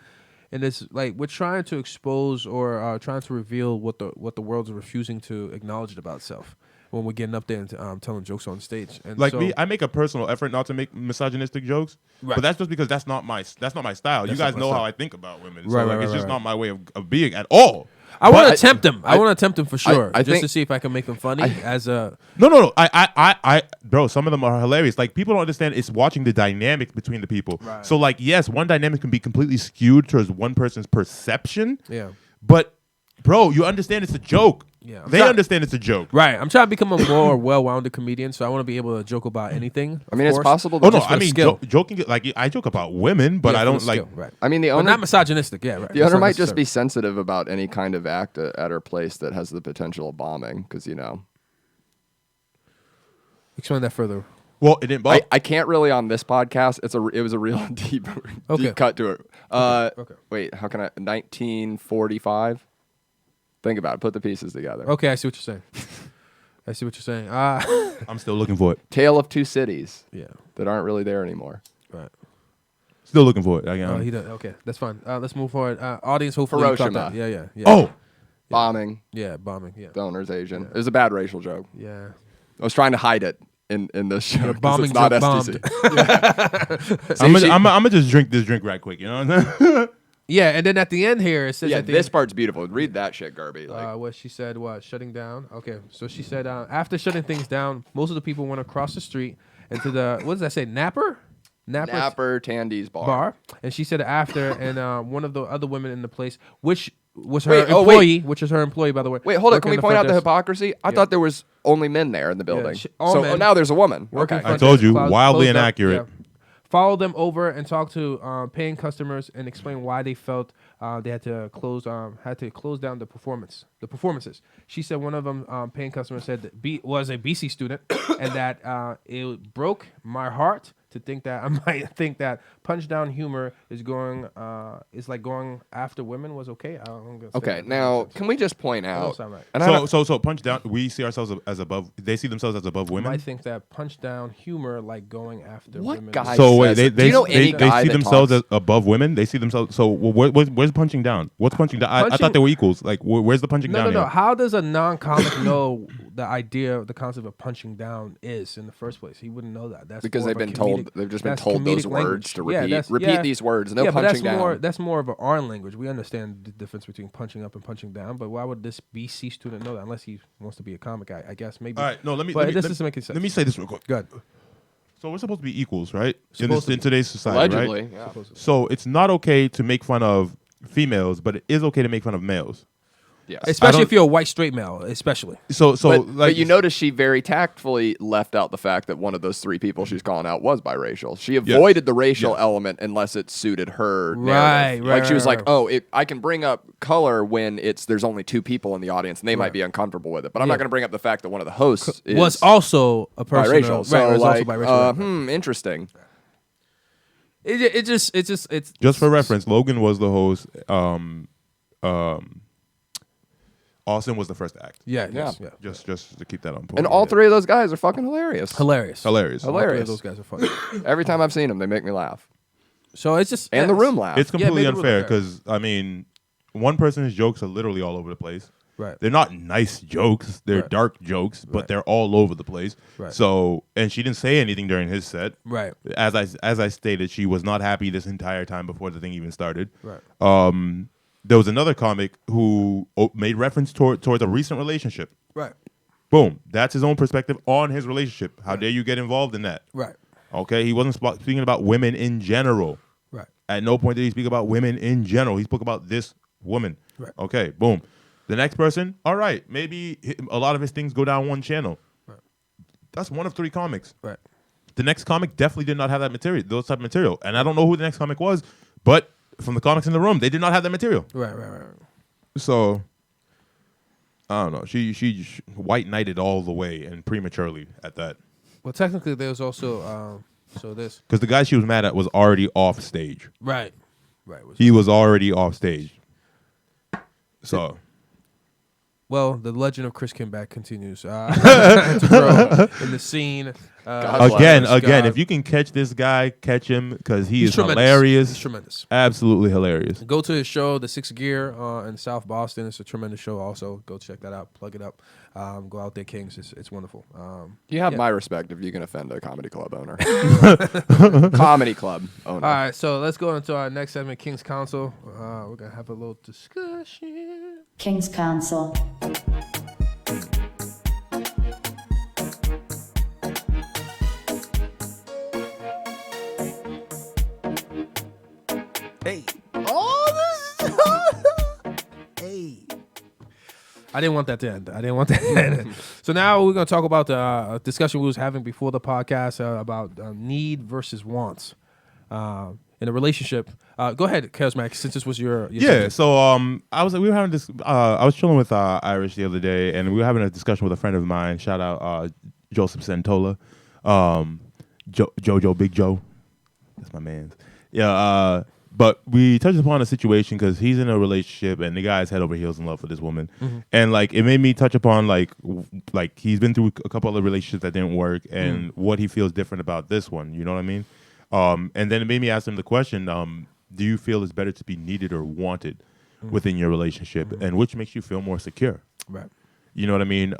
D: And it's like we're trying to expose or trying to reveal what the world is refusing to acknowledge about itself when we're getting up there and telling jokes on stage. And
C: like
D: so,
C: me, I make a personal effort not to make misogynistic jokes, but that's just because that's not my style. You guys know how I think about women, so it's just not my way of being at all.
D: I want to tempt them. I want to tempt them for sure,
E: I
D: just
E: think,
D: to see if I can make them funny.
C: No. Bro, some of them are hilarious. Like people don't understand. It's watching the dynamics between the people.
D: Right.
C: So like, yes, one dynamic can be completely skewed towards one person's perception.
D: Yeah.
C: But, bro, you understand it's a joke.
D: Yeah.
C: They understand it's a joke.
D: Right. I'm trying to become a more well-rounded comedian, so I want to be able to joke about anything.
E: I mean, it's possible.
C: Oh no, I mean, joking. Like I joke about women, but I don't like.
D: Right.
E: I mean, the owner
D: not misogynistic. Yeah, right.
E: The owner might just be sensitive about any kind of act at her place that has the potential of bombing, because
D: Explain that further.
C: Well, it didn't.
E: I can't really on this podcast. It was a real deep cut to it.
D: Okay.
E: Wait, how can I? 1945. Think about it. Put the pieces together.
D: Okay, I see what you're saying.
C: I'm still looking for it.
E: Tale of two cities.
D: Yeah.
E: That aren't really there anymore.
D: Right.
C: Still looking for it.
D: He does. Okay, that's fine. Let's move forward. Audience, hopefully, you caught
E: Hiroshima.
D: that. Yeah.
C: Oh,
E: Bombing.
D: Yeah, bombing. Yeah.
E: The owner's Asian. It was a bad racial joke.
D: Yeah.
E: I was trying to hide it in this show.
D: Bombing
E: it's not
D: joke
E: STC.
C: I'm gonna just drink this drink right quick. You know what I'm saying?
D: Yeah, and then at the end here it says.
E: Yeah,
D: at the
E: this
D: end,
E: part's beautiful. Read that shit, Guerby.
D: what she said, shutting down. Okay, so she said after shutting things down, most of the people went across the street into the what does that say? Napper
E: Tandy's bar.
D: And she said after, and one of the other women in the place, which was her employee, which is her employee, by the way.
E: Wait, hold on. Can
D: working
E: we
D: the
E: point
D: front
E: out the
D: desk.
E: hypocrisy? I thought there was only men there in the building.
D: all
E: So
D: men.
E: now there's a woman.
D: Working
E: Okay.
D: front
C: I told
D: desk,
C: you,
D: closed
C: wildly
D: up,
C: inaccurate.
D: yeah. Followed them over and talked to paying customers and explained why they felt they had to close down the performances. She said one of them paying customers said that was a BC student and that it broke my heart to think that I might think that punch down humor is like going after women was okay.
E: Okay, now can we just point out?
D: sound right.
E: And
C: So punch down. We see ourselves as above. They see themselves as above
D: I
C: women.
D: think that punch down humor like going after
E: What
D: women.
E: guy
C: So wait,
E: says-
C: they
E: Do you know any guy
C: see
E: that
C: themselves
E: talks-
C: as above women. They see themselves. So where's punching down? What's punching down? I
D: Punching-
C: thought they were equals. Like where's the punching down?
D: No.
C: here?
D: How does a non-comic know the concept of punching down is in the first place? He wouldn't know that. That's
E: because
D: more
E: they've
D: of a
E: been told.
D: comedic-
E: They've just been
D: that's
E: told those
D: comedic
E: words to
D: language.
E: repeat these words. No
D: but
E: punching
D: that's
E: down.
D: that's more of an our language. We understand the difference between punching up and punching down. But why would this BC student know that unless he wants to be a comic? I guess maybe.
C: All right, no. Let me.
D: But
C: let me
D: this
C: let-
D: doesn't make sense.
C: Let me say this real quick.
D: Good.
C: So we're supposed to be equals, right?
D: Supposed to
C: In
D: be.
C: today's society,
E: Allegedly.
C: right?
E: Yeah.
C: So it's not okay to make fun of females, but it is okay to make fun of males.
E: Yes.
D: Especially if you're a white straight male, especially.
C: So
E: But you notice she very tactfully left out the fact that one of those three people she's calling out was biracial. She avoided the racial element unless it suited her narrative.
D: Right,
E: Like she was
D: right.
E: like, "Oh, I can bring up color when there's only two people in the audience and they might be uncomfortable with it, but I'm not going to bring up the fact that one of the hosts
D: Was also a person
E: biracial." So
D: was
E: like,
D: also biracial.
E: interesting.
D: It's
C: just for reference, Logan was the host. Austin was the first act.
D: Yeah.
E: Yeah.
D: Yeah.
C: Just to keep that on point.
E: And all three of those guys are fucking hilarious.
D: Hilarious.
C: Hilarious.
D: All three of
E: Hilarious.
D: those guys are funny.
E: Every time I've seen them, they make me laugh.
D: So it's just
E: And the room laugh.
C: It's completely
D: maybe
C: unfair
D: we'll look
C: because I mean, one person's jokes are literally all over the place.
D: Right.
C: They're not nice jokes. They're
D: Right.
C: dark jokes, but
D: Right.
C: they're all over the place.
D: Right.
C: So, and she didn't say anything during his set.
D: Right.
C: As I stated, she was not happy this entire time before the thing even started.
D: Right.
C: There was another comic who made reference towards a recent relationship.
D: Right.
C: Boom. That's his own perspective on his relationship. How dare you get involved in that?
D: Right.
C: Okay. He wasn't speaking about women in general.
D: Right.
C: At no point did he speak about women in general. He spoke about this woman.
D: Right.
C: Okay. Boom. The next person, all right, maybe a lot of his things go down one channel.
D: Right.
C: That's one of three comics.
D: Right.
C: The next comic definitely did not have that material, those type of material. And I don't know who the next comic was, but from the comics in the room, they did not have that material.
D: Right.
C: So, I don't know. She white knighted all the way and prematurely at that.
D: Well, technically, there was also this.
C: Because the guy she was mad at was already off stage.
D: Right.
C: He was already off stage. So...
D: Well, the legend of Chris Kimback continues to grow in the scene.
C: Again,
D: God.
C: if you can catch this guy, catch him because
D: He's
C: is
D: tremendous.
C: hilarious.
D: He's tremendous.
C: Absolutely hilarious.
D: Go to his show, The Sixth Gear, in South Boston. It's a tremendous show. Also, go check that out. Plug it up. Go out there, Kingz. It's wonderful.
E: You have
D: yeah.
E: my respect if you can offend a comedy club owner. Comedy club owner.
D: All right, so let's go into our next segment, King's Council. We're gonna have a little discussion.
G: King's Council.
D: Hey. Hey. I didn't want that to end. So now we're going to talk about the discussion we was having before the podcast about need versus wants in a relationship. Go ahead, Karizmatik, since this was your
C: Yeah.
D: subject.
C: So we were having this. I was chilling with Irish the other day, and we were having a discussion with a friend of mine. Shout out Joseph Santola, Jojo Big Joe. That's my man's. Yeah. But we touched upon a situation because he's in a relationship and the guy's head over heels in love with this woman, and like it made me touch upon like he's been through a couple other relationships that didn't work and what he feels different about this one. You know what I mean? And then it made me ask him the question: do you feel it's better to be needed or wanted within your relationship, and which makes you feel more secure?
D: Right.
C: You know what I mean?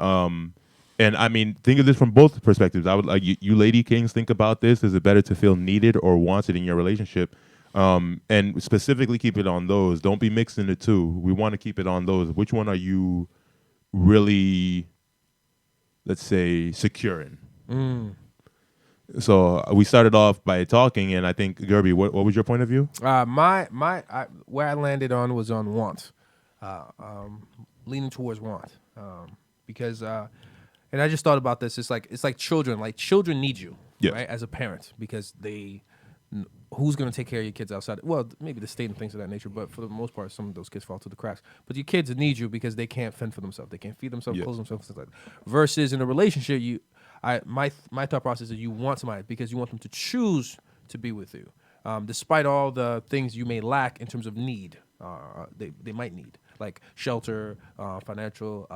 C: And I mean, think of this from both perspectives. I would like you lady kings, think about this: is it better to feel needed or wanted in your relationship? And specifically keep it on those. Don't be mixing the two. We want to keep it on those. Which one are you really, let's say, secure in? So we started off by talking, and I think, Guerby, what was your point of view?
D: Where I landed on was on want, leaning towards want, because and I just thought about this. It's like children. Like children need you,
C: Yes.
D: right, as a parent, because who's going to take care of your kids outside? Well, maybe the state and things of that nature, but for the most part, some of those kids fall through the cracks. But your kids need you because they can't fend for themselves. They can't feed themselves,
C: Yes.
D: clothe themselves, things like that. Versus in a relationship, my thought process is you want somebody because you want them to choose to be with you, despite all the things you may lack in terms of need. They might need, like shelter, financial,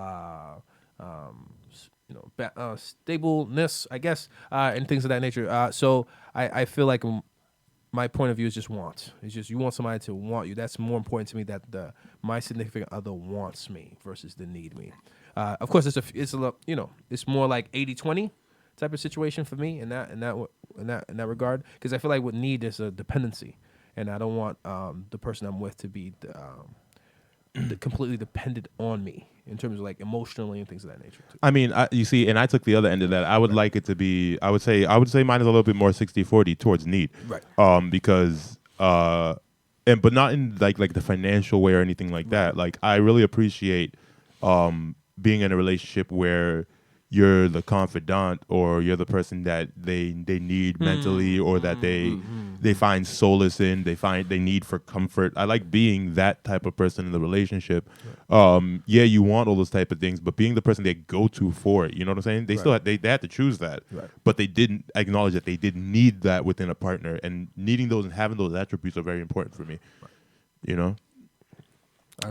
D: stableness, I guess, and things of that nature. So I feel like my point of view is just want. It's just you want somebody to want you. That's more important to me that my significant other wants me versus the need me. Of course, it's more like 80-20 type of situation for me in that regard, because I feel like with need is a dependency, and I don't want the person I'm with to be completely dependent on me in terms of like emotionally and things of that nature too.
C: I mean, you see, and I took the other end of that. I would like it to be, I would say mine is a little bit more 60-40 towards need.
D: Right.
C: Because, but not in like the financial way or anything like that. Like, I really appreciate being in a relationship where you're the confidant or you're the person that they need mentally, or that they find solace in, they need for comfort. I like being that type of person in the relationship. Yeah, you want all those type of things, but being the person they go to for it, you know what I'm saying? They still they had to choose that, but they didn't acknowledge that they didn't need that within a partner, and needing those and having those attributes are very important for me. You know.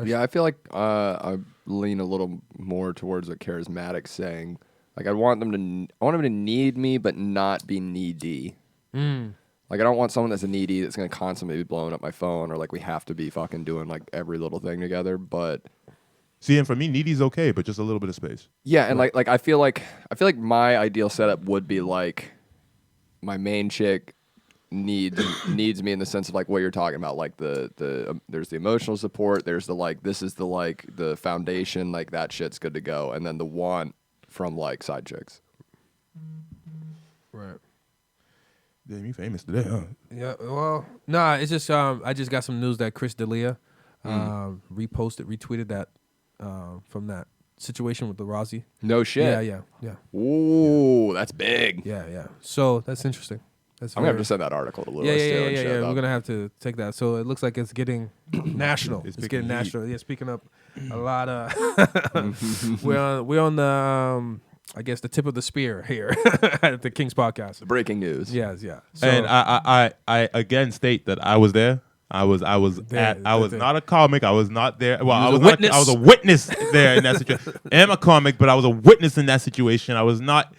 E: Yeah, I feel like I lean a little more towards what Karizmatik's saying. Like I want them to need me, but not be needy. Like I don't want someone that's a needy that's gonna constantly be blowing up my phone, or like we have to be fucking doing like every little thing together. But
C: See, and for me, needy's okay, but just a little bit of space.
E: yeah, and like I feel like my ideal setup would be like my main chick needs me in the sense of like what you're talking about, like there's the emotional support, there's the like this is the like the foundation, like that shit's good to go, and then the want from like side chicks.
D: Right.
C: Damn, you famous today, huh?
D: Yeah. Well, nah. It's just I just got some news that Chris D'Elia retweeted that from that situation with the Rozzy.
E: No shit.
D: Yeah.
E: Ooh, that's big.
D: Yeah. So that's interesting. That's
E: I'm gonna have to send that article to Lewis.
D: Yeah. We're gonna have to take that. So it looks like it's getting national. It's getting national. Yeah. Speaking up, a lot of we're on the I guess the tip of the spear here at the Kingz podcast.
E: Breaking news.
D: Yes, yeah. So,
C: And I again state that I was there. I was not a comic. I was not there. Well, I was a witness there in that situation. I am a comic, but I was a witness in that situation. I was not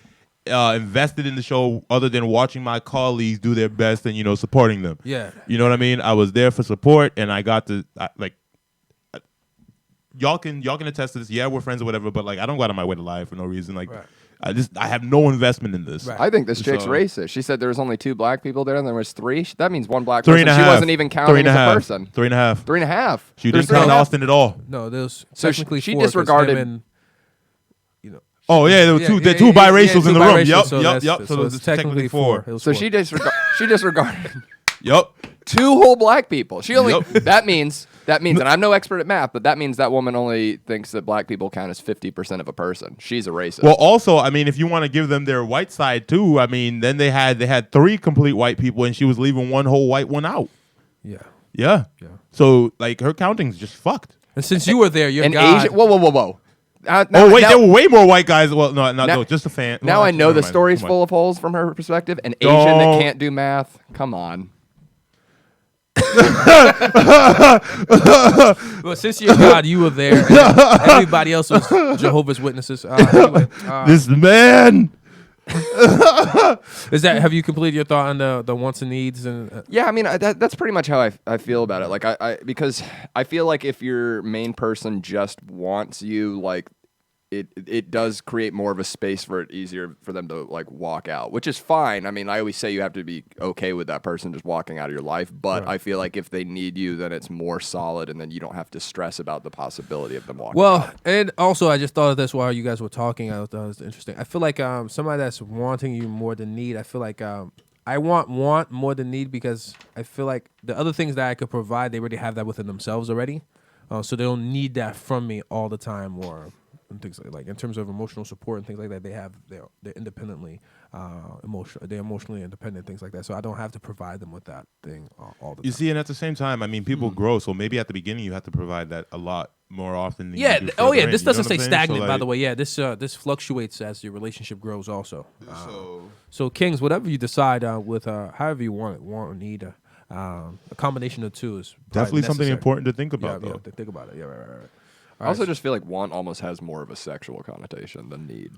C: invested in the show other than watching my colleagues do their best and supporting them.
D: Yeah.
C: You know what I mean? I was there for support, and I got to y'all can attest to this. Yeah, we're friends or whatever, but like I don't go out of my way to lie for no reason. Like I have no investment in this.
D: Right.
E: I think this chick's racist. She said there was only 2 black people there and there was 3. That means 1 black
C: 3
E: person.
C: and a
E: She
C: half.
E: wasn't even counting as a person.
C: 3.5.
E: 3.5.
C: She didn't count Austin at all.
D: No, there's
E: So
D: technically
E: she
D: 4 'cause
E: disregarded-
D: him and,
C: Oh yeah, there were two. There were 2 biracials in the room. Yep.
D: So it's technically 4.
E: So she disregarded
C: Yep.
E: 2 whole black people. She only that means, and I'm no expert at math, but that means that woman only thinks that black people count as 50% of a person. She's a racist.
C: Well, also, I mean, if you want to give them their white side too, I mean, then they had 3 complete white people, and she was leaving 1 whole white one out. Yeah. So like her counting's just fucked.
D: And since you were there, you're
E: an
D: God.
E: Asian. Whoa.
C: There were way more white guys. Well, no, just a fan.
E: Now
C: Well,
E: I know
C: never
E: the
C: mind.
E: story's
C: Come on.
E: full of holes from her perspective. An Asian that can't do math. Come on.
D: Well, since you're God, you were there. And everybody else was Jehovah's Witnesses. Anyway,
C: This man.
D: have you completed your thought on the wants and needs and?
E: Yeah, I mean that's pretty much how I feel about it. Like because I feel like if your main person just wants you, like it does create more of a space for it easier for them to like walk out, which is fine. I mean, I always say you have to be okay with that person just walking out of your life, but I feel like if they need you, then it's more solid, and then you don't have to stress about the possibility of them walking out.
D: And also I just thought of this while you guys were talking. I thought it was interesting. I feel like somebody that's wanting you more than need. I feel like I want more than need because I feel like the other things that I could provide, they already have that within themselves already, so they don't need that from me all the time and things like in terms of emotional support and things like that. They're independently they're emotionally independent, things like that. So I don't have to provide them with that thing all the time.
C: You see, and at the same time, I mean, people grow, so maybe at the beginning you have to provide that a lot more often than you do further in,
D: This
C: you know
D: doesn't
C: what
D: say
C: I'm saying?
D: stagnant,
C: So,
D: by
C: like,
D: the way. Yeah, this fluctuates as your relationship grows also. So Kingz, whatever you decide with however you want or need, a combination of 2 is
C: definitely something
D: necessary.
C: important to think about,
D: Yeah,
C: though.
D: think about it. Yeah, right.
E: I also just feel like want almost has more of a sexual connotation than need.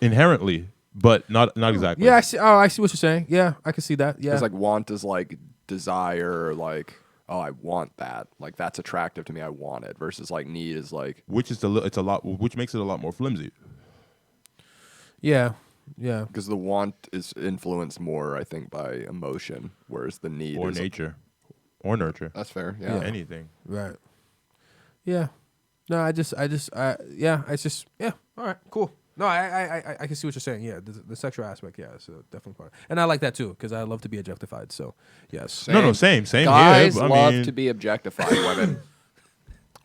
C: Inherently, but not exactly.
D: Yeah, I see. Oh, I see what you're saying. Yeah, I can see that. Yeah,
E: Because like want is like desire, like I want that, like that's attractive to me, I want it. Versus like need is like
C: which makes it a lot more flimsy.
D: yeah.
E: Because the want is influenced more, I think, by emotion, whereas the need
C: Or
E: is
C: nature. Or nurture.
E: That's fair. Yeah.
C: Anything.
D: Right. Yeah. No, it's just yeah. All right, cool. No, I can see what you're saying. Yeah, the sexual aspect, yeah, it's a definitely part. And I like that too, because I love to be objectified. So, yes.
C: Same
E: Guys
C: here.
E: love to be objectified. Women.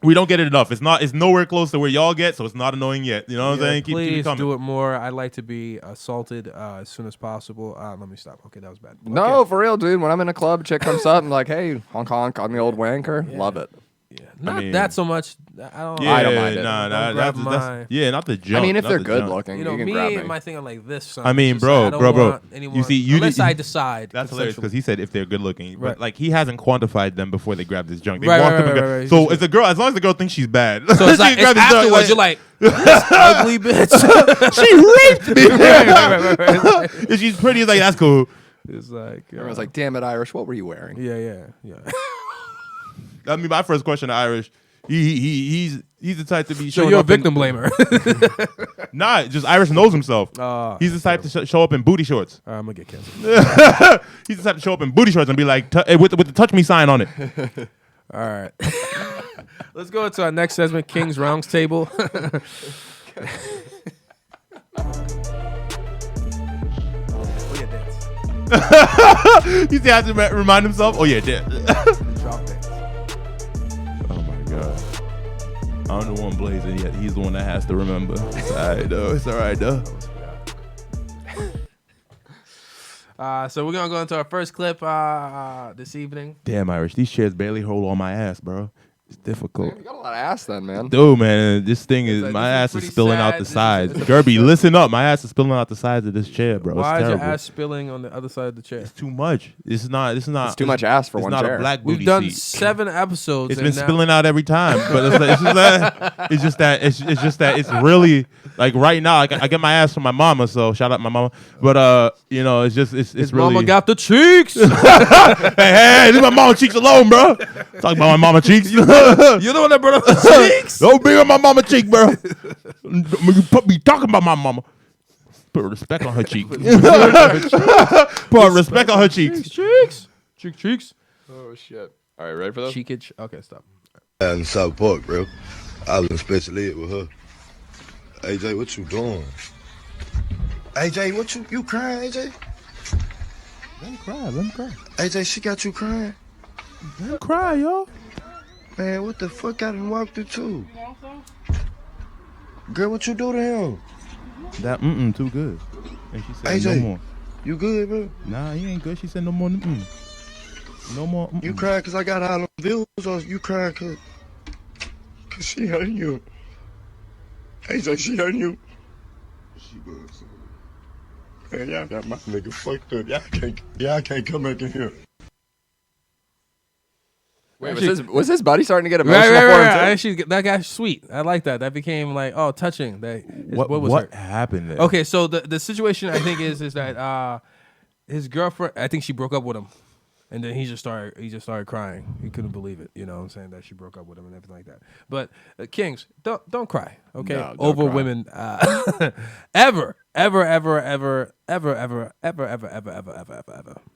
C: We don't get it enough. It's nowhere close to where y'all get, so it's not annoying yet. You know what I'm saying? Keep it
D: Please
C: coming.
D: do it more. I'd like to be assaulted as soon as possible. Let me stop. Okay, that was bad.
E: No, for real, dude. When I'm in a club, chick comes up and like, hey, honk honk on the old wanker. Love it.
D: Yeah. Not that so much. I don't.
C: Yeah,
E: I don't mind it.
C: That's not the jump.
E: I mean, if
C: not
E: they're
C: the
E: good
C: jump.
E: looking,
D: You know,
E: you can
D: me
E: grab
D: and
E: me.
D: my thing, I'm like this. Son.
C: I mean,
D: It's just like, I
C: bro.
D: don't want anyone-
C: You see,
D: unless I decide.
C: That's hilarious because
D: consensually.
C: he said if they're good looking, but
D: Right.
C: like he hasn't quantified them before they grab this junk. They
D: Right,
C: want
D: right,
C: them to
D: right,
C: go-
D: right, right.
C: So it's a girl. As long as the girl thinks she's bad,
D: So it's
C: she
D: like
C: grabs
D: it's
C: the junk,
D: afterwards. You're like, this ugly bitch.
C: she raped me.
D: right.
C: If she's pretty, it's like that's cool.
D: It's like
E: Everyone's like, "Damn it, Irish! What were you wearing?"
D: yeah.
C: I mean, my first question to Irish, he's the type to be.
D: So
C: showing
D: you're a
C: up in-
D: victim blamer.
C: Nah, just Irish knows himself. He's the type to show up in booty shorts.
D: I'm gonna get canceled.
C: He's the type to show up in booty shorts and be like, with the touch me sign on it.
D: All right. Let's go to our next segment, King's Rounds Table.
C: He has to remind himself. Oh yeah, dad.
D: Drop dance.
C: Oh my god. I'm the one blazing, yet he's the one that has to remember. It's alright though. It's alright though.
D: So we're gonna go into our first clip this evening.
C: Damn, Irish, these chairs barely hold on my ass, bro. It's difficult.
E: You got a lot of ass, then, man.
C: Dude, man, this thing is
D: like,
C: my
D: this is
C: ass is
D: pretty
C: spilling out
D: sad.
C: the
D: This is-
C: sides.
D: it's a-
C: Guerby, listen up. My ass is spilling out the sides of this chair, bro.
D: Why
C: it's
D: is your
C: terrible.
D: ass spilling on the other side of the chair?
C: It's too much. It's not.
E: It's too much ass for
C: it's
E: one
C: not
E: chair.
C: a black booty
D: We've done
C: seat.
D: 7 episodes.
C: It's
D: and
C: been
D: now-
C: spilling out every time, but it's just that it's really like right now. I get my ass from my mama, so shout out my mama. But it's
D: His
C: really.
D: mama got the cheeks.
C: hey, leave my mama cheeks alone, bro. Talk about my mama cheeks.
D: You're the one that brought up the cheeks.
C: Don't bring up my mama cheek, bro. You put me talking about my mama. Put respect on her cheek. Put respect on her cheeks.
D: Cheeks.
E: Oh shit! All right, ready for this?
D: Cheekage. Okay, stop.
G: In South Park, bro. I was in special ed with her. AJ, what you doing? AJ, what you crying, AJ?
C: Let him cry. Let him cry.
G: AJ, she got you crying?
C: Let him cry, yo.
G: Man, what the fuck I done walked through too? Girl, what you do to him?
C: That too good. And she said
G: AJ.
C: no more.
G: You good, bro?
C: Nah, he ain't good. She said no more. No more.
G: You crying cause I got all them views, or you crying cause she hurting you? AJ, she hurting you? She does. Man, y'all got my nigga fucked up. Y'all can't come back in here.
E: Wait, was his buddy starting to get emotional
D: Right.
E: for him too?
D: Actually, that guy's sweet. I like that. That became like, touching. That his boy was
C: What
D: hurt.
C: happened there?
D: Okay, so the situation I think is that his girlfriend, I think she broke up with him, and then he just started crying. He couldn't believe it. You know what I'm saying, that she broke up with him and everything like that. But Kings, don't cry, okay?
E: No, don't
D: Over
E: cry.
D: women, ever.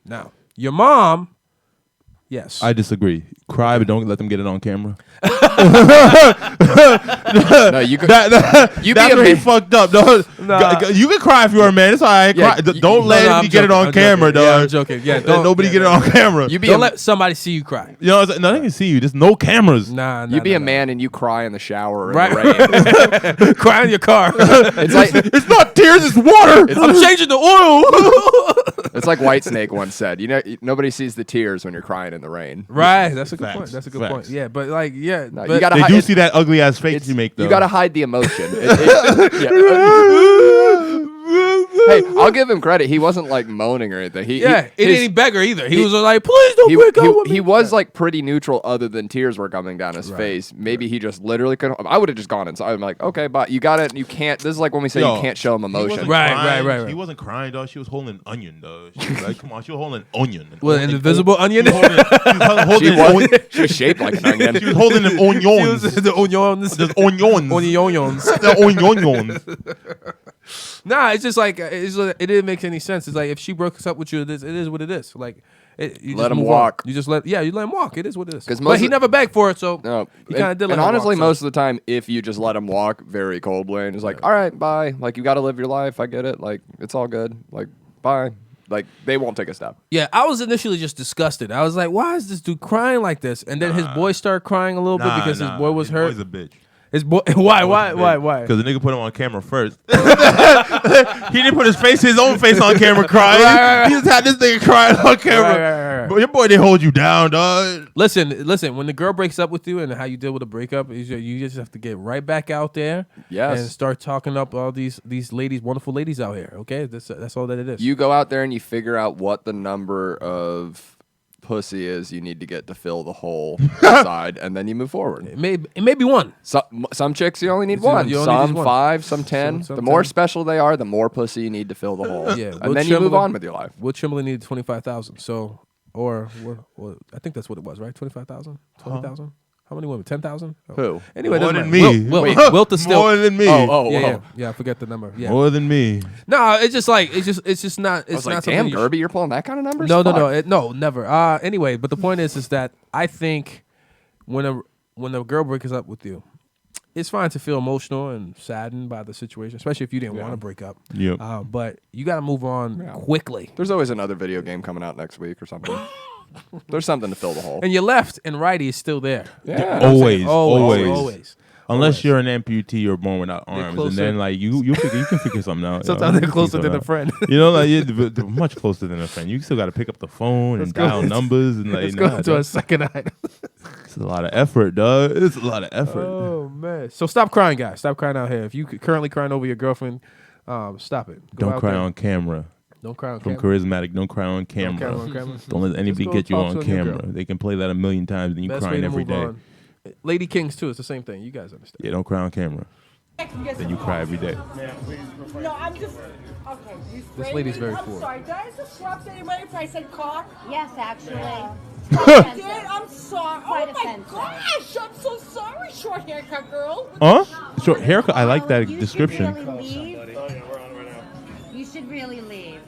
D: Now, your mom. Yes.
C: I disagree. Cry, but don't let them get it on camera.
E: No, you could. You be
C: That's
E: a
C: where he
E: man.
C: fucked up, dog. You can cry if you're a man. It's all right.
E: Yeah,
C: Cry.
E: you-
C: Don't let
D: I'm
C: him get it
D: joking,
C: on
D: I'm
C: camera,
D: joking.
C: dog.
D: Yeah, I'm joking. Yeah,
C: Let
D: don't-
C: nobody
D: yeah,
C: get it on camera.
E: You be
D: Don't
E: a,
D: let somebody see you cry.
C: You know, nothing can see you. There's no cameras.
D: Nah.
E: you be a man and you cry in the shower or in
D: Right.
E: the rain.
D: Cry in your car.
E: It's like
C: It's not tears. It's water.
D: I'm changing the oil.
E: it's like Whitesnake once said. You know, nobody sees the tears when you're crying in the rain.
D: Right. That's a good
C: Facts.
D: point. That's a good
C: Facts.
D: point. Yeah, but like, yeah.
E: No,
D: but
E: you gotta
C: They
E: hide,
C: do see that ugly ass face you make, though.
E: You gotta hide the emotion. Hey, I'll give him credit. He wasn't like moaning or anything. He
D: it
E: his-
D: didn't beg her either. He was like, please don't
E: he,
D: break up with me.
E: he was like pretty neutral other than tears were coming down his face. Maybe he just literally couldn't. I would have just gone inside. I'm like, okay, but you got it. You can't. This is like when we say
C: Yo,
E: you can't show him
C: He
E: emotion.
C: wasn't
D: Right,
C: crying.
D: right.
C: He wasn't crying, dog. She was holding an onion, dog. She was like, come on, she was holding an onion.
D: What, an invisible onion?
C: She was holding
E: She
C: an
E: was,
C: onion.
E: she was shaped like an onion.
C: She was holding an onions.
D: the onions.
C: There's onions.
D: Onions.
C: The onions.
D: Nah, it's just like, it didn't make any sense. It's like, if she broke up with you, it is what it is. Like, you
E: Let
D: just
E: him
D: move
E: walk.
D: on. You let him walk. It is what it is.
E: 'Cause
D: But
E: most
D: he
E: of-
D: never begged for it, so
E: No,
D: he kind of did let
E: and
D: him
E: honestly,
D: walk, so-
E: most of the time, if you just let him walk very coldly and it's like, all right, bye. Like, you got to live your life. I get it. Like, it's all good. Like, bye. Like, they won't take a step.
D: Yeah, I was initially just disgusted. I was like, why is this dude crying like this? And then his boy started crying a little bit because his boy was hurt.
C: His boy's a bitch.
D: Why?
C: Because the nigga put him on camera first. He didn't put his own face on camera crying.
D: Right.
C: He just had this nigga crying on camera.
D: Right.
C: But your boy didn't hold you down, dog.
D: Listen. When the girl breaks up with you and how you deal with a breakup, is you just have to get right back out there.
E: Yes.
D: And start talking up all these ladies, wonderful ladies out here. Okay, that's all that it is.
E: You go out there and you figure out what the number of pussy is you need to get to fill the whole side, and then you move forward.
D: It may be one.
E: Some chicks you only need
D: You
E: one.
D: only need
E: Some
D: one.
E: 5, some 10.
D: Some
E: the more
D: 10.
E: special they are, the more pussy you need to fill the hole.
D: Yeah,
E: and then you move on with your life.
D: Will Chamberlain needed 25,000. So, or I think that's what it was, right? 25,000, 20,000. How many women? 10,000.
E: Who?
D: Anyway,
C: More
D: doesn't
C: than
D: matter.
C: me.
D: Wilt is still
C: More than me.
D: Yeah. I forget the number. Yeah.
C: More than me.
D: No, it's just not. It's
E: I was
D: not
E: like,
D: something
E: damn,
D: you
E: Guerby, you're pulling that kind of numbers?
D: No,
E: Fuck.
D: no, never. Anyway, but the point is that I think when a girl breaks up with you, it's fine to feel emotional and saddened by the situation, especially if you didn't want to break up.
C: Yep.
D: But you got to move on quickly.
E: There's always another video game coming out next week or something. There's something to fill the hole.
D: And your left and righty is still there.
E: Yeah.
D: Always.
C: Unless you're an amputee or born without arms, and then like you can figure something out.
D: Sometimes they're closer than a friend.
C: You know, like they're much closer than a friend. You still got to pick up the phone and dial numbers and like.
D: Let's go to a second item.
C: It's a lot of effort, dog. It's a lot of effort.
D: Oh man! So stop crying, guys. Stop crying out here. If you currently crying over your girlfriend, stop it. Go
C: Don't
D: out
C: cry
D: there.
C: on camera.
D: Don't cry on
C: From
D: camera.
C: Charismatic, don't cry on camera.
D: Don't cry on camera.
C: Don't let anybody
D: Just go
C: get you
D: talk
C: on
D: to a new
C: camera.
D: girl.
C: They can play that a million times and you
D: Best way
C: crying
D: to
C: every
D: move
C: day.
D: on. Lady Kingz too. It's the same thing. You guys understand?
C: Yeah, don't cry on camera. Then you cry every day.
J: No, I'm just. Okay.
D: This lady's very
J: I'm
D: cool.
J: sorry. Did I disrupt anybody if I said cock?
K: Yes, actually.
J: I did. I'm sorry.
K: Quite
J: Oh my
K: offensive.
J: gosh. I'm so sorry, short haircut girl.
C: Huh? Short haircut. I like that
K: You
C: description.
K: should really leave. You should really leave.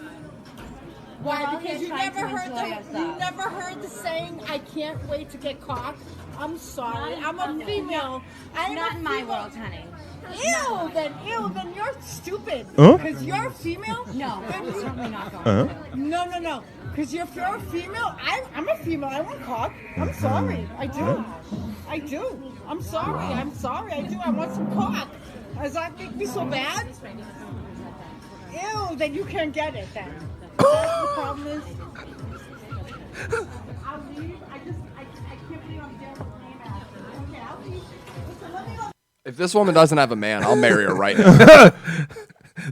J: Why?
K: We're all
J: Because
K: here
J: you
K: trying
J: never
K: to
J: heard
K: enjoy
J: the
K: ourselves.
J: never heard the saying. I can't wait to get cocked. I'm sorry. I'm a
K: Okay.
J: female. I'm
K: Not
J: a
K: in my
J: female.
K: world, honey.
J: Then you're stupid.
C: Huh?
J: Because you're a female.
K: No,
J: Then
K: I'm
J: you-
K: certainly not going
C: Uh-huh.
K: to.
J: No. Because if you're a female, I'm a female. I want cock. I'm sorry. I do. I'm sorry. I do. I want some cock. Does that make me so bad? Ew, then you can't get it then. That's the problem is. I'll leave. I can't believe I'm there with name after. Okay, I'll leave. Listen, let me go.
E: If this woman doesn't have a man, I'll marry her right now.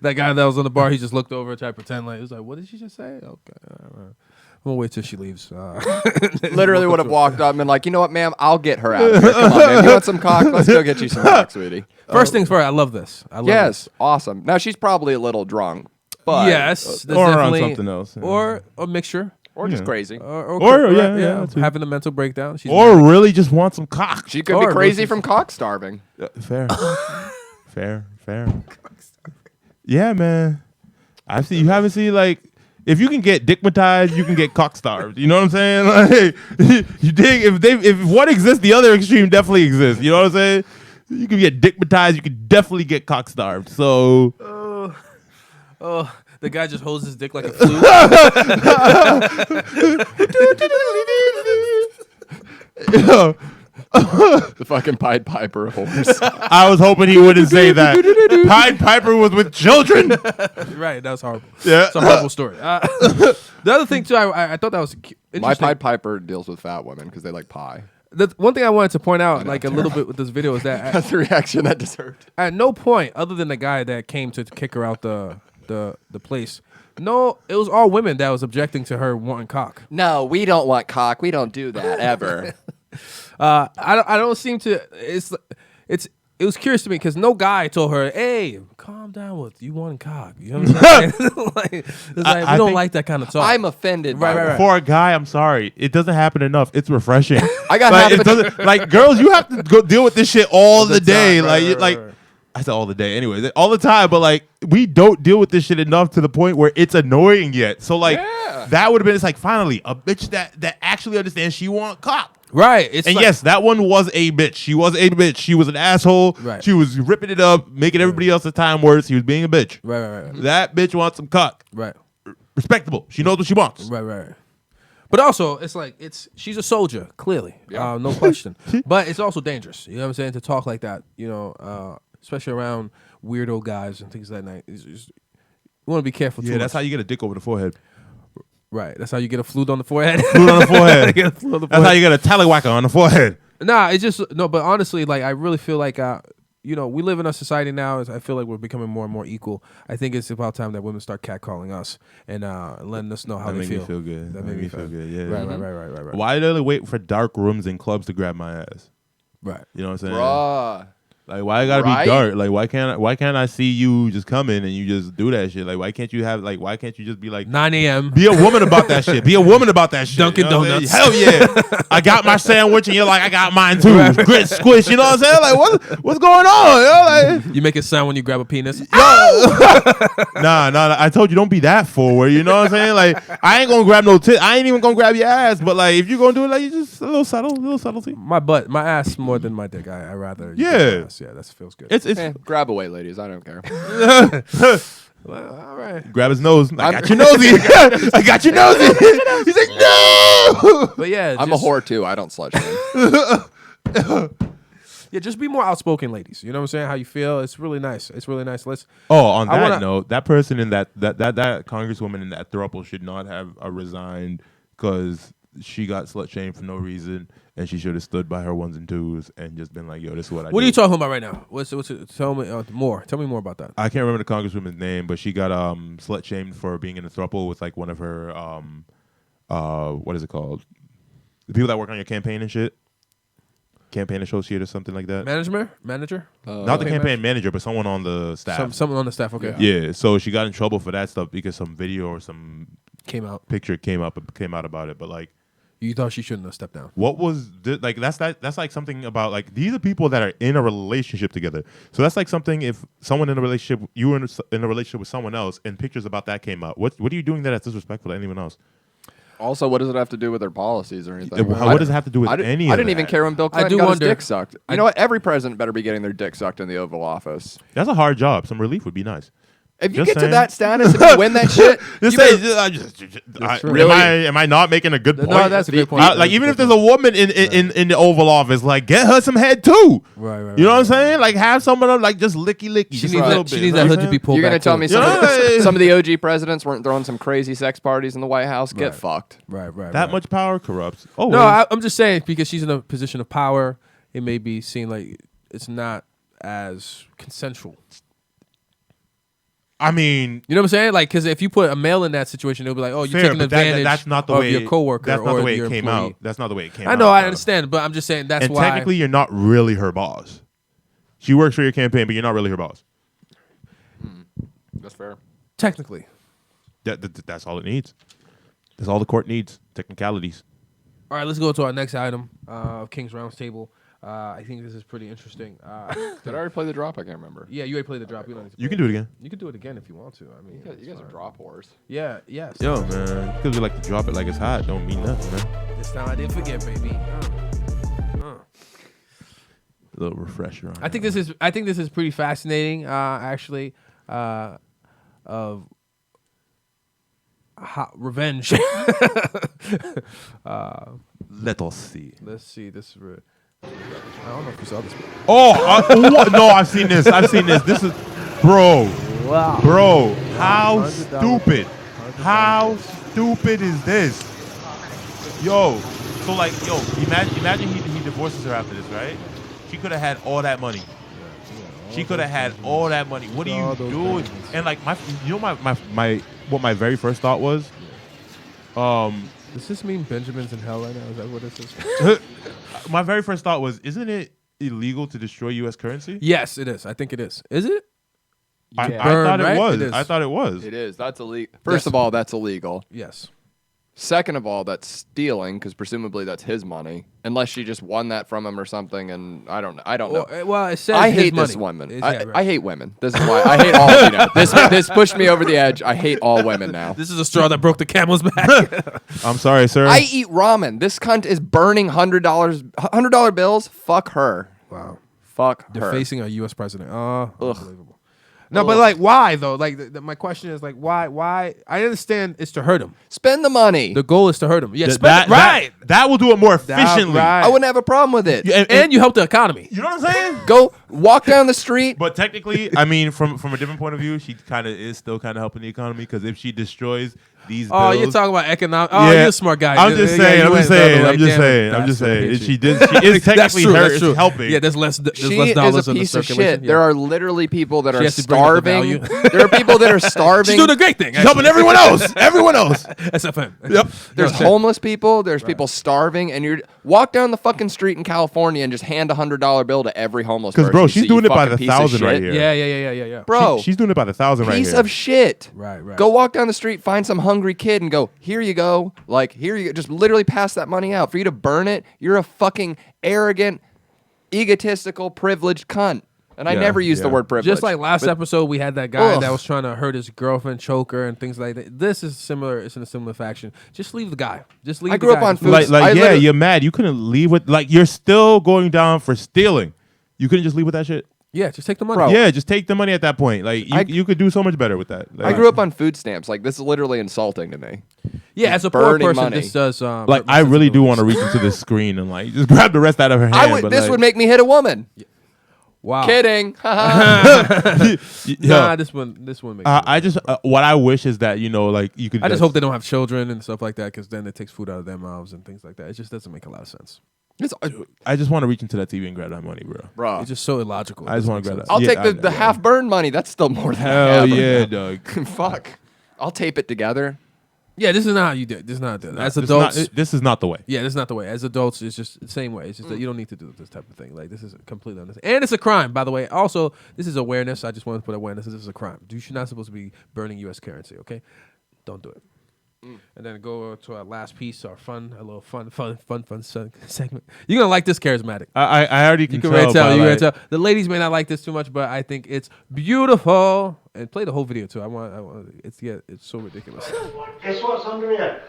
D: That guy that was on the bar, he just looked over and tried to pretend like, he was like, what did she just say? Okay. I'm going to wait till she leaves.
E: Literally would have walked up and been like, you know what, ma'am? I'll get her out of here. Come on, man. You want some cock? Let's go get you some cock, sweetie.
D: First things first, I love this.
E: Yes, awesome. Now, she's probably a little drunk. But
D: Yes. there's
C: Or on
D: definitely-
C: something else. Yeah.
D: Or a mixture.
E: Or just crazy.
C: Or, yeah, too.
D: having a mental breakdown. She's
C: Or really just want some cock.
E: She could
D: Or
E: be crazy
D: Lucy's-
E: from cock starving.
C: Fair. fair. Yeah, man. I've seen. You haven't seen like. If you can get dickmatized, you can get cock starved. You know what I'm saying? Like, you dig? If one exists, the other extreme definitely exists. You know what I'm saying? You can get dickmatized. You can definitely get cock starved. So.
D: Oh, the guy just holds his dick like a flute.
C: Yo,
E: The fucking Pied Piper horse.
C: I was hoping he wouldn't say that. Pied Piper was with children.
D: Right, that was horrible.
C: Yeah.
D: It's a horrible story. The other thing, too, I thought that was interesting.
E: My Pied Piper deals with fat women because they like pie.
D: The one thing I wanted to point out, like a little bit with this video, is that
E: That's the reaction that deserved.
D: at no point, other than the guy that came to kick her out the place, no, it was all women that was objecting to her wanting cock.
E: No, we don't want cock. We don't do that ever.
D: I don't seem to. It was curious to me because no guy told her, "Hey, calm down with you wanting cock." You know what I'm saying? It's like,
C: I
D: we don't
C: think-
D: like that kind of talk.
E: I'm offended. by
D: Right.
E: that.
C: For a guy, I'm sorry, it doesn't happen enough. It's refreshing.
E: I got
C: like,
E: half
C: it
E: a-
C: doesn't, like girls, you have to go deal with this shit all the day.
D: time.
C: Like,
D: Right.
C: I said all the day. Anyway, all the time. But like, we don't deal with this shit enough to the point where it's annoying yet. So like, that would have been. It's like finally a bitch that actually understands she want cock.
D: Right. It's
C: And
D: like,
C: yes, that one was a bitch. She was a bitch. She was an asshole.
D: Right.
C: She was ripping it up, making everybody else's time worse. He was being a bitch.
D: Right.
C: That bitch wants some cock.
D: Right.
C: Respectable. She knows what she wants.
D: Right. But also, it's like she's a soldier, clearly, no question. But it's also dangerous. You know what I'm saying? To talk like that, especially around weirdo guys and things like that. You want to be careful.
C: Yeah, that's how you get a dick over the forehead.
D: Right. That's how you get a flute on the forehead.
C: Flute on the forehead. That's how you get a tallywhacker on the forehead.
D: Nah, it's just But honestly, like I really feel like we live in a society now. I feel like we're becoming more and more equal. I think it's about time that women start catcalling us and letting us know how they feel.
C: That made me feel good. That made me feel good. Yeah.
D: Right.
C: Why do they wait for dark rooms and clubs to grab my ass?
D: Right.
C: You know what I'm saying?
E: Bruh.
C: Like, why it gotta be dark? Like, why can't I see you just come in and you just do that shit? Like, why can't you just be like
D: 9 a.m.
C: Be a woman about that shit. Be a woman about that shit.
D: Dunkin' Donuts.
C: Hell yeah. I got my sandwich and you're like, I got mine too. Grit squish. You know what I'm saying? Like, what's going on? Like,
D: you make a sound when you grab a penis.
C: Nah. I told you don't be that forward. You know what I'm saying? Like, I ain't gonna grab no tit. I ain't even gonna grab your ass. But like, if you gonna do it, like, you just a little subtlety.
D: My ass more than my dick. I rather.
C: Yeah.
D: Yeah, that feels good.
C: It's
E: grab away, ladies. I don't care.
D: Well, all right.
C: Grab his nose. I got your nosy. I got your nosy. He's like, no.
D: But yeah,
E: I'm a whore too. I don't slut shame.
D: Yeah, just be more outspoken, ladies. You know what I'm saying? How you feel? It's really nice. Let's.
C: On that note, that person in that congresswoman in that throuple should not have resigned because she got slut shamed for no reason, and she should have stood by her ones and twos and just been like, "Yo, this is what I."
D: What are you talking about right now? What's it? Tell me more. Tell me more about that.
C: I can't remember the congresswoman's name, but she got slut shamed for being in a throuple with like one of her what is it called? The people that work on your campaign and shit. Campaign associate or something like that.
D: Manager?
C: Not the campaign manager, but someone on the staff.
D: Someone on the staff. Okay.
C: Yeah. So she got in trouble for that stuff because some video or some picture came out about it. But like,
D: you thought she shouldn't have stepped down.
C: What was like? That's like something about like these are people that are in a relationship together. So that's like something if someone in a relationship, you were in a relationship with someone else, and pictures about that came out. What are you doing that that's disrespectful to anyone else?
E: Also, what does it have to do with their policies or anything?
C: What does it have to do with any of
E: I didn't
C: that?
E: even care when Bill Clinton got his dick sucked. You know what? Every president better be getting their dick sucked in the Oval Office.
C: That's a hard job. Some relief would be nice.
E: If you get to that status, if you win that shit,
C: really? Am I not making a good point?
D: No, that's a good point.
C: Like even if there's a woman in the Oval Office, like get her some head too.
D: Right.
C: You know what I'm saying? Like have someone like just licky.
D: She needs that hood to be pulled.
E: You're gonna
D: back
E: tell me some of the OG presidents weren't throwing some crazy sex parties in the White House? Get fucked.
D: Right.
C: That much power corrupts. Oh
D: no, I'm just saying because she's in a position of power, it may be seen like it's not as consensual.
C: I mean,
D: you know what I'm saying? Like, because if you put a male in that situation, they'll be like, "Oh, you're taking advantage
C: that's not the
D: of
C: way,
D: your coworker
C: that's not
D: or
C: the way
D: your
C: it came
D: employee."
C: out. That's not the way it came out.
D: I know, I understand, but I'm just saying that's why.
C: And technically, you're not really her boss. She works for your campaign, but you're not really her boss.
E: That's fair.
D: Technically,
C: that's all it needs. That's all the court needs. Technicalities.
D: All right, let's go to our next item of King's Roundtable. I think this is pretty interesting.
E: Did I already play the drop? I can't remember.
D: Yeah, you already played the drop.
C: You can do it again.
D: You can do it again if you want to. I mean,
E: you guys are drop whores.
D: Yeah, yes.
C: Yo, man, because we like to drop it like it's hot don't mean nothing, man.
D: This time I didn't forget, baby.
C: A little refresher on
D: I think this is pretty fascinating, actually, of revenge.
C: Let us see.
D: Let's see this. I don't know if you saw this.
C: No, I've seen this. This is, bro.
D: Wow.
C: Bro, how stupid? How stupid is this? Yo, so like, imagine he divorces her after this, right? She could have had all that money. She could have had all that money. What are you doing? And like what my very first thought was,
D: does this mean Benjamin's in hell right now? Is that what this is?
C: My very first thought was, isn't it illegal to destroy U.S. currency?
D: Yes, it is. I think it is. Is it?
C: I thought it was.
D: I
C: thought it was.
E: It is. That's illegal. First of all, that's illegal.
D: Yes.
E: Second of all, that's stealing because presumably that's his money, unless she just won that from him or something. And I don't know.
D: Well, it says
E: I
D: his
E: hate
D: money.
E: this woman.
D: Right.
E: I hate women. This is why I hate all of you now. This pushed me over the edge. I hate all women now.
D: This is a straw that broke the camel's back.
C: I'm sorry, sir.
E: I eat ramen. This cunt is burning $100 bills. Fuck her.
D: Wow.
E: Fuck her.
D: Defacing a U.S. president. Oh, unbelievable. No, but like, why though? Like, my question is like, why? Why? I understand it's to hurt him.
E: Spend the money.
D: The goal is to hurt him. Yeah,
C: That will do it more efficiently.
E: I wouldn't have a problem with it.
D: And you help the economy.
C: You know what I'm saying?
E: Go walk down the street.
C: But technically, I mean, from a different point of view, she kind of is still kind of helping the economy because if she destroys these bills,
D: you're talking about economic. Oh, you're a smart guy.
C: I'm just saying. If she is technically helping.
D: Yeah, there's less dollars
E: She
D: in
E: is a
D: the
E: piece of
D: circulation.
E: shit. There are literally people that
D: She
E: are
D: has to bring up the
E: starving.
D: value.
E: There are people that are starving.
D: She's doing a great thing.
C: She's helping everyone else. Everyone else.
D: SFM.
C: Yep.
E: There's homeless people. There's people starving, and you walk down the fucking street in California and just hand $100 bill to every homeless person.
C: Because bro, she's
E: you
C: doing it by
E: fucking
C: the
E: piece of
C: 1,000 right
E: shit.
C: here.
D: Yeah.
E: Bro,
C: she's doing it by the 1,000 right here.
E: piece of shit.
D: Right.
E: Go walk down the street, find some hungry kid, and go, here you go. Like, here you go. Just literally pass that money out. For you to burn it, you're a fucking arrogant, egotistical, privileged cunt. And I never use the word privilege.
D: Just like last episode, we had that guy that was trying to hurt his girlfriend, choke her, and things like that. This is similar. It's in a similar faction. Just leave the guy. Just leave.
E: I grew up on food.
C: You're mad. You couldn't leave with you're still going down for stealing. You couldn't just leave with that shit.
D: Yeah, just take the money.
E: Bro.
C: Yeah, just take the money at that point. Like you could do so much better with that.
E: I grew up on food stamps. Like, this is literally insulting to me.
D: Yeah, as a poor
E: burning
D: person,
E: money.
D: this does.
C: I really do want to reach into the screen and just grab the rest out of her hand.
E: This would make me hit a woman.
D: Wow.
E: Kidding.
D: Nah, this one makes
C: I just what I wish is that you could.
D: I just hope they don't have children and stuff like that, because then it takes food out of their mouths and things like that. It just doesn't make a lot of sense.
C: I just want to reach into that TV and grab that money, bro.
D: It's just so illogical.
C: I just want to grab that.
E: I'll take the half burned money. That's still more than
C: hell
E: half.
C: yeah, Doug.
E: Fuck. I'll tape it together.
D: Yeah, this is not how you do it. This is not as adults.
C: This is not the way.
D: Yeah, this is not the way. As adults, it's just the same way. It's just that you don't need to do this type of thing. Like, this is completely unnecessary. And it's a crime, by the way. Also, this is awareness. I just wanted to put awareness. This is a crime. You're not supposed to be burning U.S. currency, okay? Don't do it. And then go to our last piece, a little fun segment. You're gonna like this, Karizmatik.
C: I already can tell.
D: You can already tell. The ladies may not like this too much, but I think it's beautiful. And play the whole video too. I want. It's so ridiculous.
G: Guess what's under here?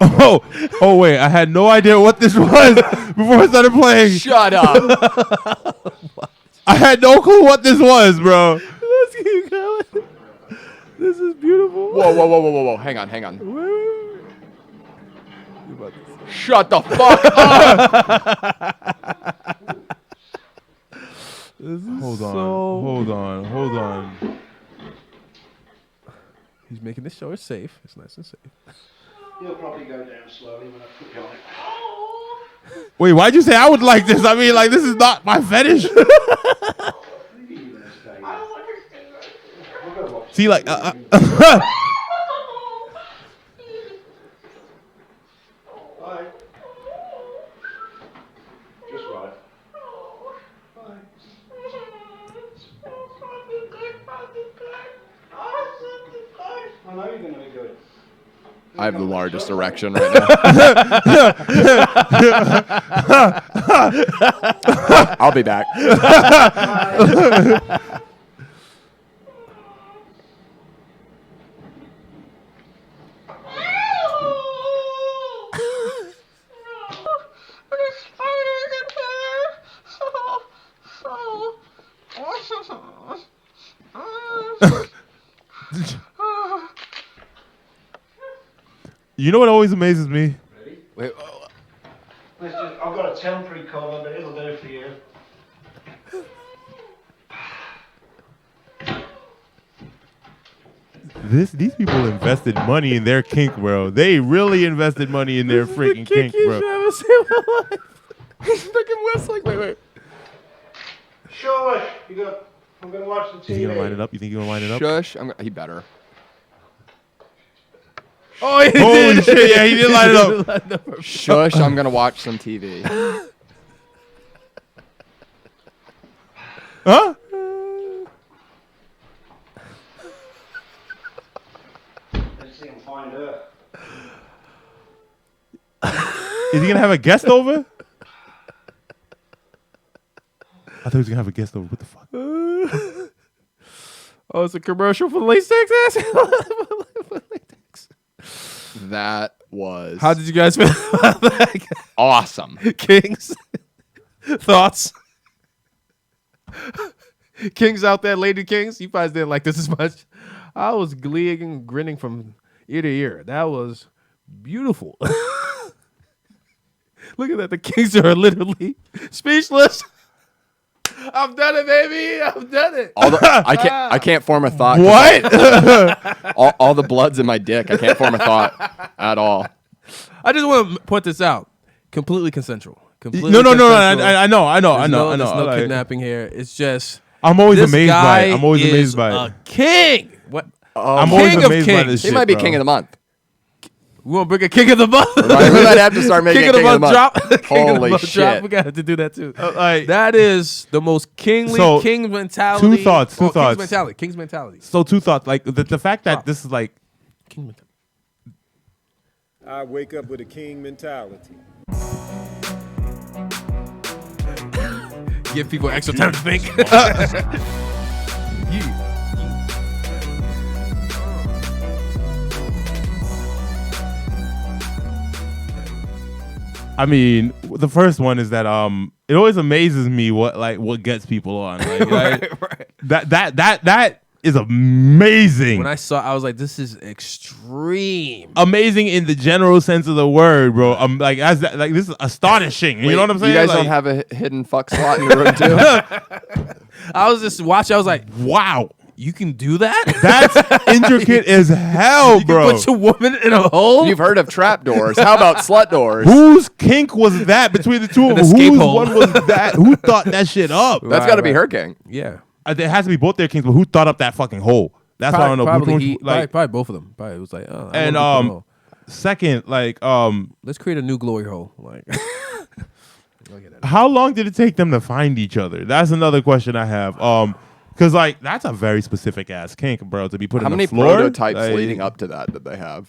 C: Oh wait! I had no idea what this was before I started playing.
E: Shut up!
C: I had no clue what this was, bro.
D: Let's keep going. This is beautiful.
E: Whoa. Hang on. Shut the fuck up.
C: Hold on.
D: He's making this show safe. It's nice and safe.
G: You'll probably go down slowly when I put you on it.
C: Wait, why'd you say I would like this? I mean, this is not my fetish. See,
G: Alright. Just right. I know you're going to be good.
E: I have the largest erection right now. I'll be back.
C: You know what always amazes me?
E: Wait,
G: I've got a temporary cover, but it'll do for you.
C: These people invested money in their kink, bro. They really invested money in their freaking kink, bro.
E: He's fucking whistling. Wait.
G: Shush! I'm gonna watch the TV.
C: Is he gonna line it up? You think he's gonna line it up?
E: Shush. He better.
D: Oh, he
C: holy shit! Yeah, he did line it up.
E: Shush! I'm gonna watch some TV.
C: Huh?
G: Let's see him find her.
C: Is he gonna have a guest over? I thought he was gonna have a guest over. What the fuck?
D: Oh, it's a commercial for latex ass.
E: That was.
D: How did you guys feel about that?
E: Awesome.
D: Kingz, thoughts? Kingz out there, Lady Kingz. You guys didn't like this as much. I was gleeing and grinning from ear to ear. That was beautiful. Look at that. The Kingz are literally speechless. I've done it, baby. I've done it.
E: I can't form a thought.
C: What?
E: all the blood's in my dick. I can't form a thought at all.
D: I just want to point this out. Completely consensual. Completely
C: No.
D: consensual.
C: I know.
D: There's no
C: Like,
D: kidnapping here. It's just
C: I'm always
D: this
C: amazed by
D: guy
C: it. I'm always
D: is
C: amazed by
D: a
C: it.
D: king. What?
C: I'm
D: King
C: always
D: of
C: amazed by
D: kings.
C: this
E: He
C: shit,
E: might be
C: bro.
E: king of the month.
D: We want to bring a king of the month.
E: We might have to start making
D: king
E: a
D: of the month drop. King of the
E: Holy
D: month drop.
E: shit.
D: We got to do that too.
C: Like,
D: That is the most kingly
C: So,
D: king mentality.
C: two thoughts.
D: King's mentality.
C: So two thoughts. Like the fact that this is like
D: King mentality.
L: I wake up with a king mentality.
D: Give people extra time to think.
C: I mean, the first one is that it always amazes me what gets people on. Like,
D: right.
C: That is amazing.
D: When I saw, I was like, "This is extreme."
C: Amazing in the general sense of the word, bro. Like this is astonishing. You know what I'm saying?
E: You guys
C: Like,
E: don't have a hidden fuck slot in your room too?
D: I was just watching. I was like,
C: wow.
D: You can do that?
C: That's intricate as hell,
D: you
C: bro.
D: Can put your woman in a hole?
E: You've heard of trap doors. How about slut doors?
C: Whose kink was that between the two of them?
D: escape
C: Whose
D: hole.
C: one was that? Who thought that shit up?
E: That's got to be her king.
D: Yeah.
C: It has to be both their kings, but who thought up that fucking hole? That's what I don't know.
D: Probably both of them. Probably it was like, oh, I
C: and
D: wanna put a hole.
C: second, like
D: Let's create a new glory hole. Like,
C: how long did it take them to find each other? That's another question I have. Because like that's a very specific ass kink, bro, to be put
E: How
C: on
E: many
C: the floor.
E: prototypes
C: Like,
E: leading up to that did they have?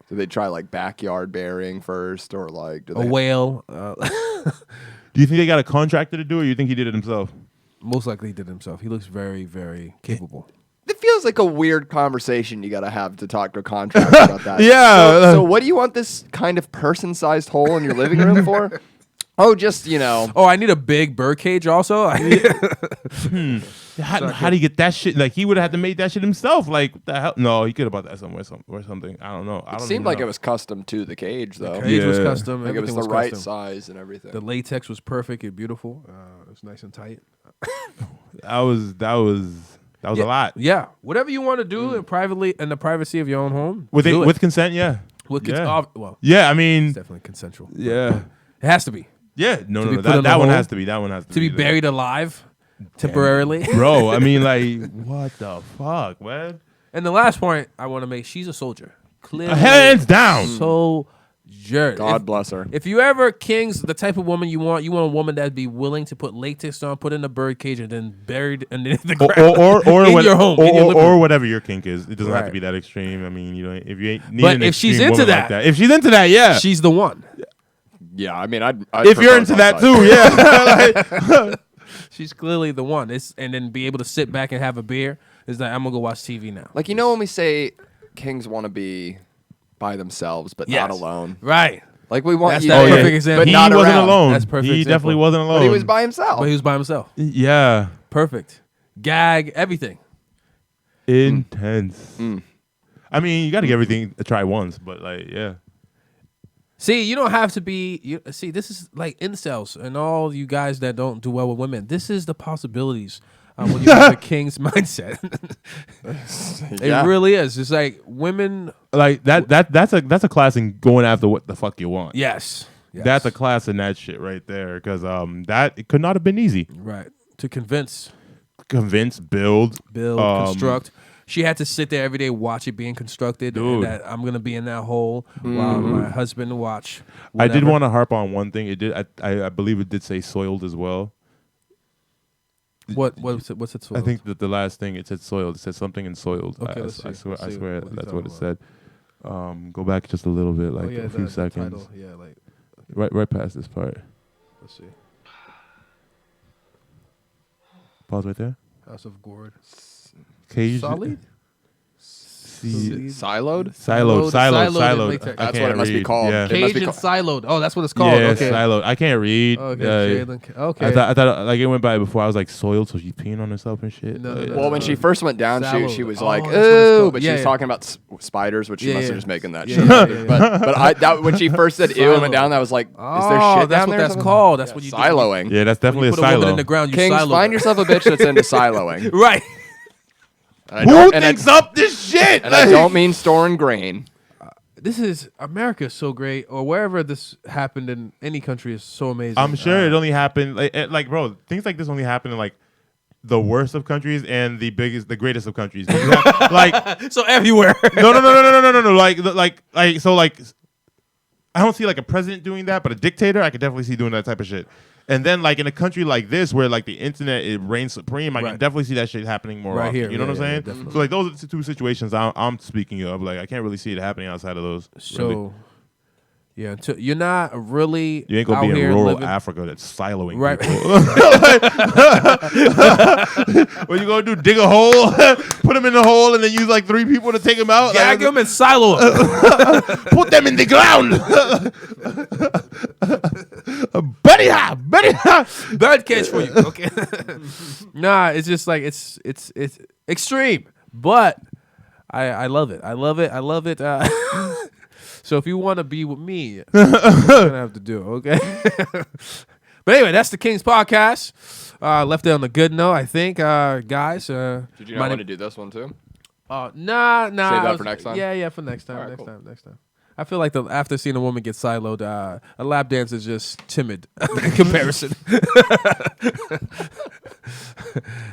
E: Did they try like backyard burying first, or like
D: a whale.
C: Do you think they got a contractor to do it, or you think he did it himself?
D: Most likely he did it himself. He looks very, very capable.
E: It feels like a weird conversation you got to have to talk to a contractor about that.
C: Yeah.
E: So what do you want this kind of person-sized hole in your living room for? Oh, just,
D: Oh, I need a big bird cage also.
C: How do you get that shit? Like he would have had to make that shit himself. Like what the hell? No, he could have bought that somewhere or something. I don't know.
E: It seemed like it was custom to the cage, though.
D: The cage was custom.
E: Like it was
D: Everything
E: the right
D: custom.
E: size and everything.
D: The latex was perfect and beautiful. It was nice and tight.
C: that was a lot.
D: Yeah, whatever you want to do in privately in the privacy of your own home,
C: With
D: do it.
C: with consent, yeah.
D: With
C: yeah.
D: well,
C: Yeah, I mean,
D: it's definitely consensual.
C: yeah.
D: It has to be.
C: Yeah, no,
D: be
C: no,
D: put in a
C: that one
D: hole,
C: has to be. That one has to
D: be
C: there.
D: buried alive temporarily.
C: Bro, I mean, like, what the fuck, man?
D: And the last point I want to make: she's a soldier. Clearly,
C: Hands down.
D: Soldier.
E: God bless her.
D: If you ever Kingz, the type of woman you want a woman that'd be willing to put latex on, put in a bird cage, and then buried underneath the ground
C: or
D: in
C: what-
D: your home, in your living
C: or
D: room.
C: whatever your kink is. It doesn't have to
D: Right.
C: be that extreme. I mean, you know, if you ain't need
D: But
C: an
D: if she's
C: extreme
D: into
C: woman like
D: that-
C: if she's into that, yeah.
D: She's the one.
E: Yeah, I mean, I'd
C: If you're
E: propose
C: into that
E: outside.
C: too, yeah.
D: She's clearly the one. And then be able to sit back and have a beer. Is that I'm gonna go watch TV now.
E: Like, you know when we say kings want to be by themselves but not
D: Yes.
E: alone?
D: Right.
E: Like, we want
D: That's
E: you
D: that
E: to
D: perfect
E: be,
D: example.
E: but
C: He
E: not
C: wasn't
E: around.
C: alone.
D: That's perfect
C: He
D: example.
C: definitely wasn't alone.
E: But he was by himself.
D: But he was by himself.
C: Yeah.
D: Perfect. Gag, everything.
C: Intense. I mean, you got to give everything a try once, but like, yeah.
D: See, you don't have to be. See, this is like incels and all you guys that don't do well with women. This is the possibilities when you have a king's mindset.
E: Yeah.
D: It really is. It's like women.
C: Like that's a class in going after what the fuck you want.
D: Yes.
C: That's a class in that shit right there, because that it could not have been easy.
D: Right. To convince,
C: Build,
D: construct. She had to sit there every day, watch it being constructed, and
C: Dude.
D: that I'm gonna be in that hole while my husband watch.
C: I did
D: whatever.
C: want to harp on one thing. It did. I believe it did say soiled as well.
D: What's it?
C: I think that the last thing it said soiled. It said something in soiled.
D: Okay,
C: I
D: let's see.
C: swear.
D: Let's see
C: I swear
D: what
C: that's
D: you're
C: what it
D: talking
C: said. Go back just a little bit, like a few
D: the
C: seconds.
D: title. Yeah, like
C: Right past this part.
D: let's see.
C: Pause right there.
D: House of Gourd.
C: Cage.
D: Solid.
E: Siloed?
C: Siloed.
D: latex.
E: That's what it must be called.
C: Yeah.
E: It must be
D: Cajun
E: called.
D: siloed. Oh, that's what it's called.
C: Yeah,
D: Okay.
C: siloed. I can't read.
D: Okay. Okay.
C: I thought like it went by before. I was like soiled, so she's peeing on herself and shit.
D: No.
E: Well, when she first went down, she was like,
D: that's what it's
E: "Ooh,"
D: called.
E: but
D: Yeah,
E: she was
D: yeah.
E: talking about spiders, which she
D: Yeah,
E: must have
D: yeah.
E: just making that
D: Yeah,
E: shit.
D: yeah, yeah, yeah.
E: But when she first said "ew" and went down, I was like, "Is there shit
D: that's
E: down
D: what
E: there?"
D: that's
E: Something?
D: called. That's what you do.
E: Siloing.
C: Yeah, that's definitely
D: Put
C: a
D: a woman
C: silo.
D: in the ground. You
E: Kings,
D: silo.
E: find yourself a bitch that's into siloing.
D: Right.
C: Who thinks up this shit?
E: And I don't mean storing grain.
D: This is America is so great, or wherever this happened in any country is so amazing.
C: I'm sure it only happened like bro, things like this only happen in like the worst of countries and the greatest of countries. You have, like
D: so everywhere.
C: No. Like I don't see like a president doing that, but a dictator I could definitely see doing that type of shit. And then like in a country like this where like the internet it reigns supreme, I can definitely see that shit happening more often.
D: Here,
C: you know what I'm saying?
D: Yeah,
C: so like those are the two situations I'm speaking of. Like I can't really see it happening outside of those.
D: So
C: really.
D: yeah, you're not really
C: You ain't gonna
D: out
C: be in
D: here
C: rural
D: living,
C: Africa that's siloing
D: right?
C: people. What you gonna do? Dig a hole, put them in the hole, and then use like 3 people to take them out.
D: Gag them and silo them.
C: Put them in the ground.
D: Bird cage for you. Okay. Nah, it's just like it's extreme, but I love it. I love it. So if you want to be with me, you're gonna have to do it, okay? But anyway, that's the Kingz podcast. Left it on a good note, I think, guys.
E: Did you not want to do this one too?
D: Nah.
E: Save that for next time?
D: Yeah, for next time.
E: All right,
D: Next time. I feel like after seeing a woman get siloed, a lap dance is just timid in comparison.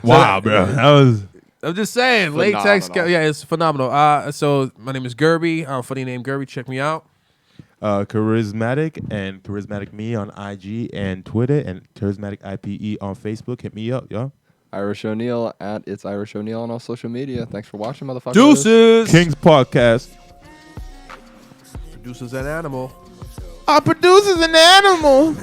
C: Wow, bro, that was.
D: I'm just saying,
E: Phenomenal.
D: latex. Yeah, it's phenomenal. So my name is Guerby. Funny name Guerby. Check me out.
C: Karizmatik and Karizmatik Me on IG and Twitter and Karizmatik IPE on Facebook. Hit me up, yo.
E: Irish O'Neal at It's Irish O'Neal on all social media. Thanks for watching, motherfuckers.
D: Deuces.
C: Kingz podcast.
D: Producer's an animal.
C: Our producer's an animal.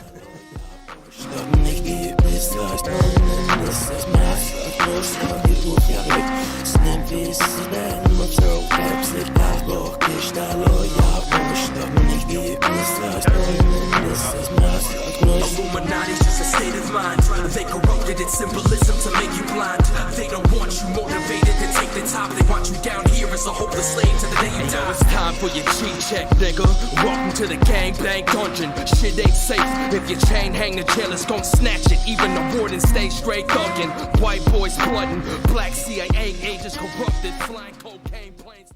A: Illuminati's just a state of mind. They corrupted its symbolism to make you blind. They don't want you motivated to take the top. They want you down here as a hopeless slave to the day you die. It's time for your cheat check, nigga. Welcome to the gangbang dungeon. Shit ain't safe. If your chain hang, the jailers gon' snatch it. Even the warden stay straight thuggin'. White boys bloodin'. Black CIA agents corrupted. Flying cocaine planes.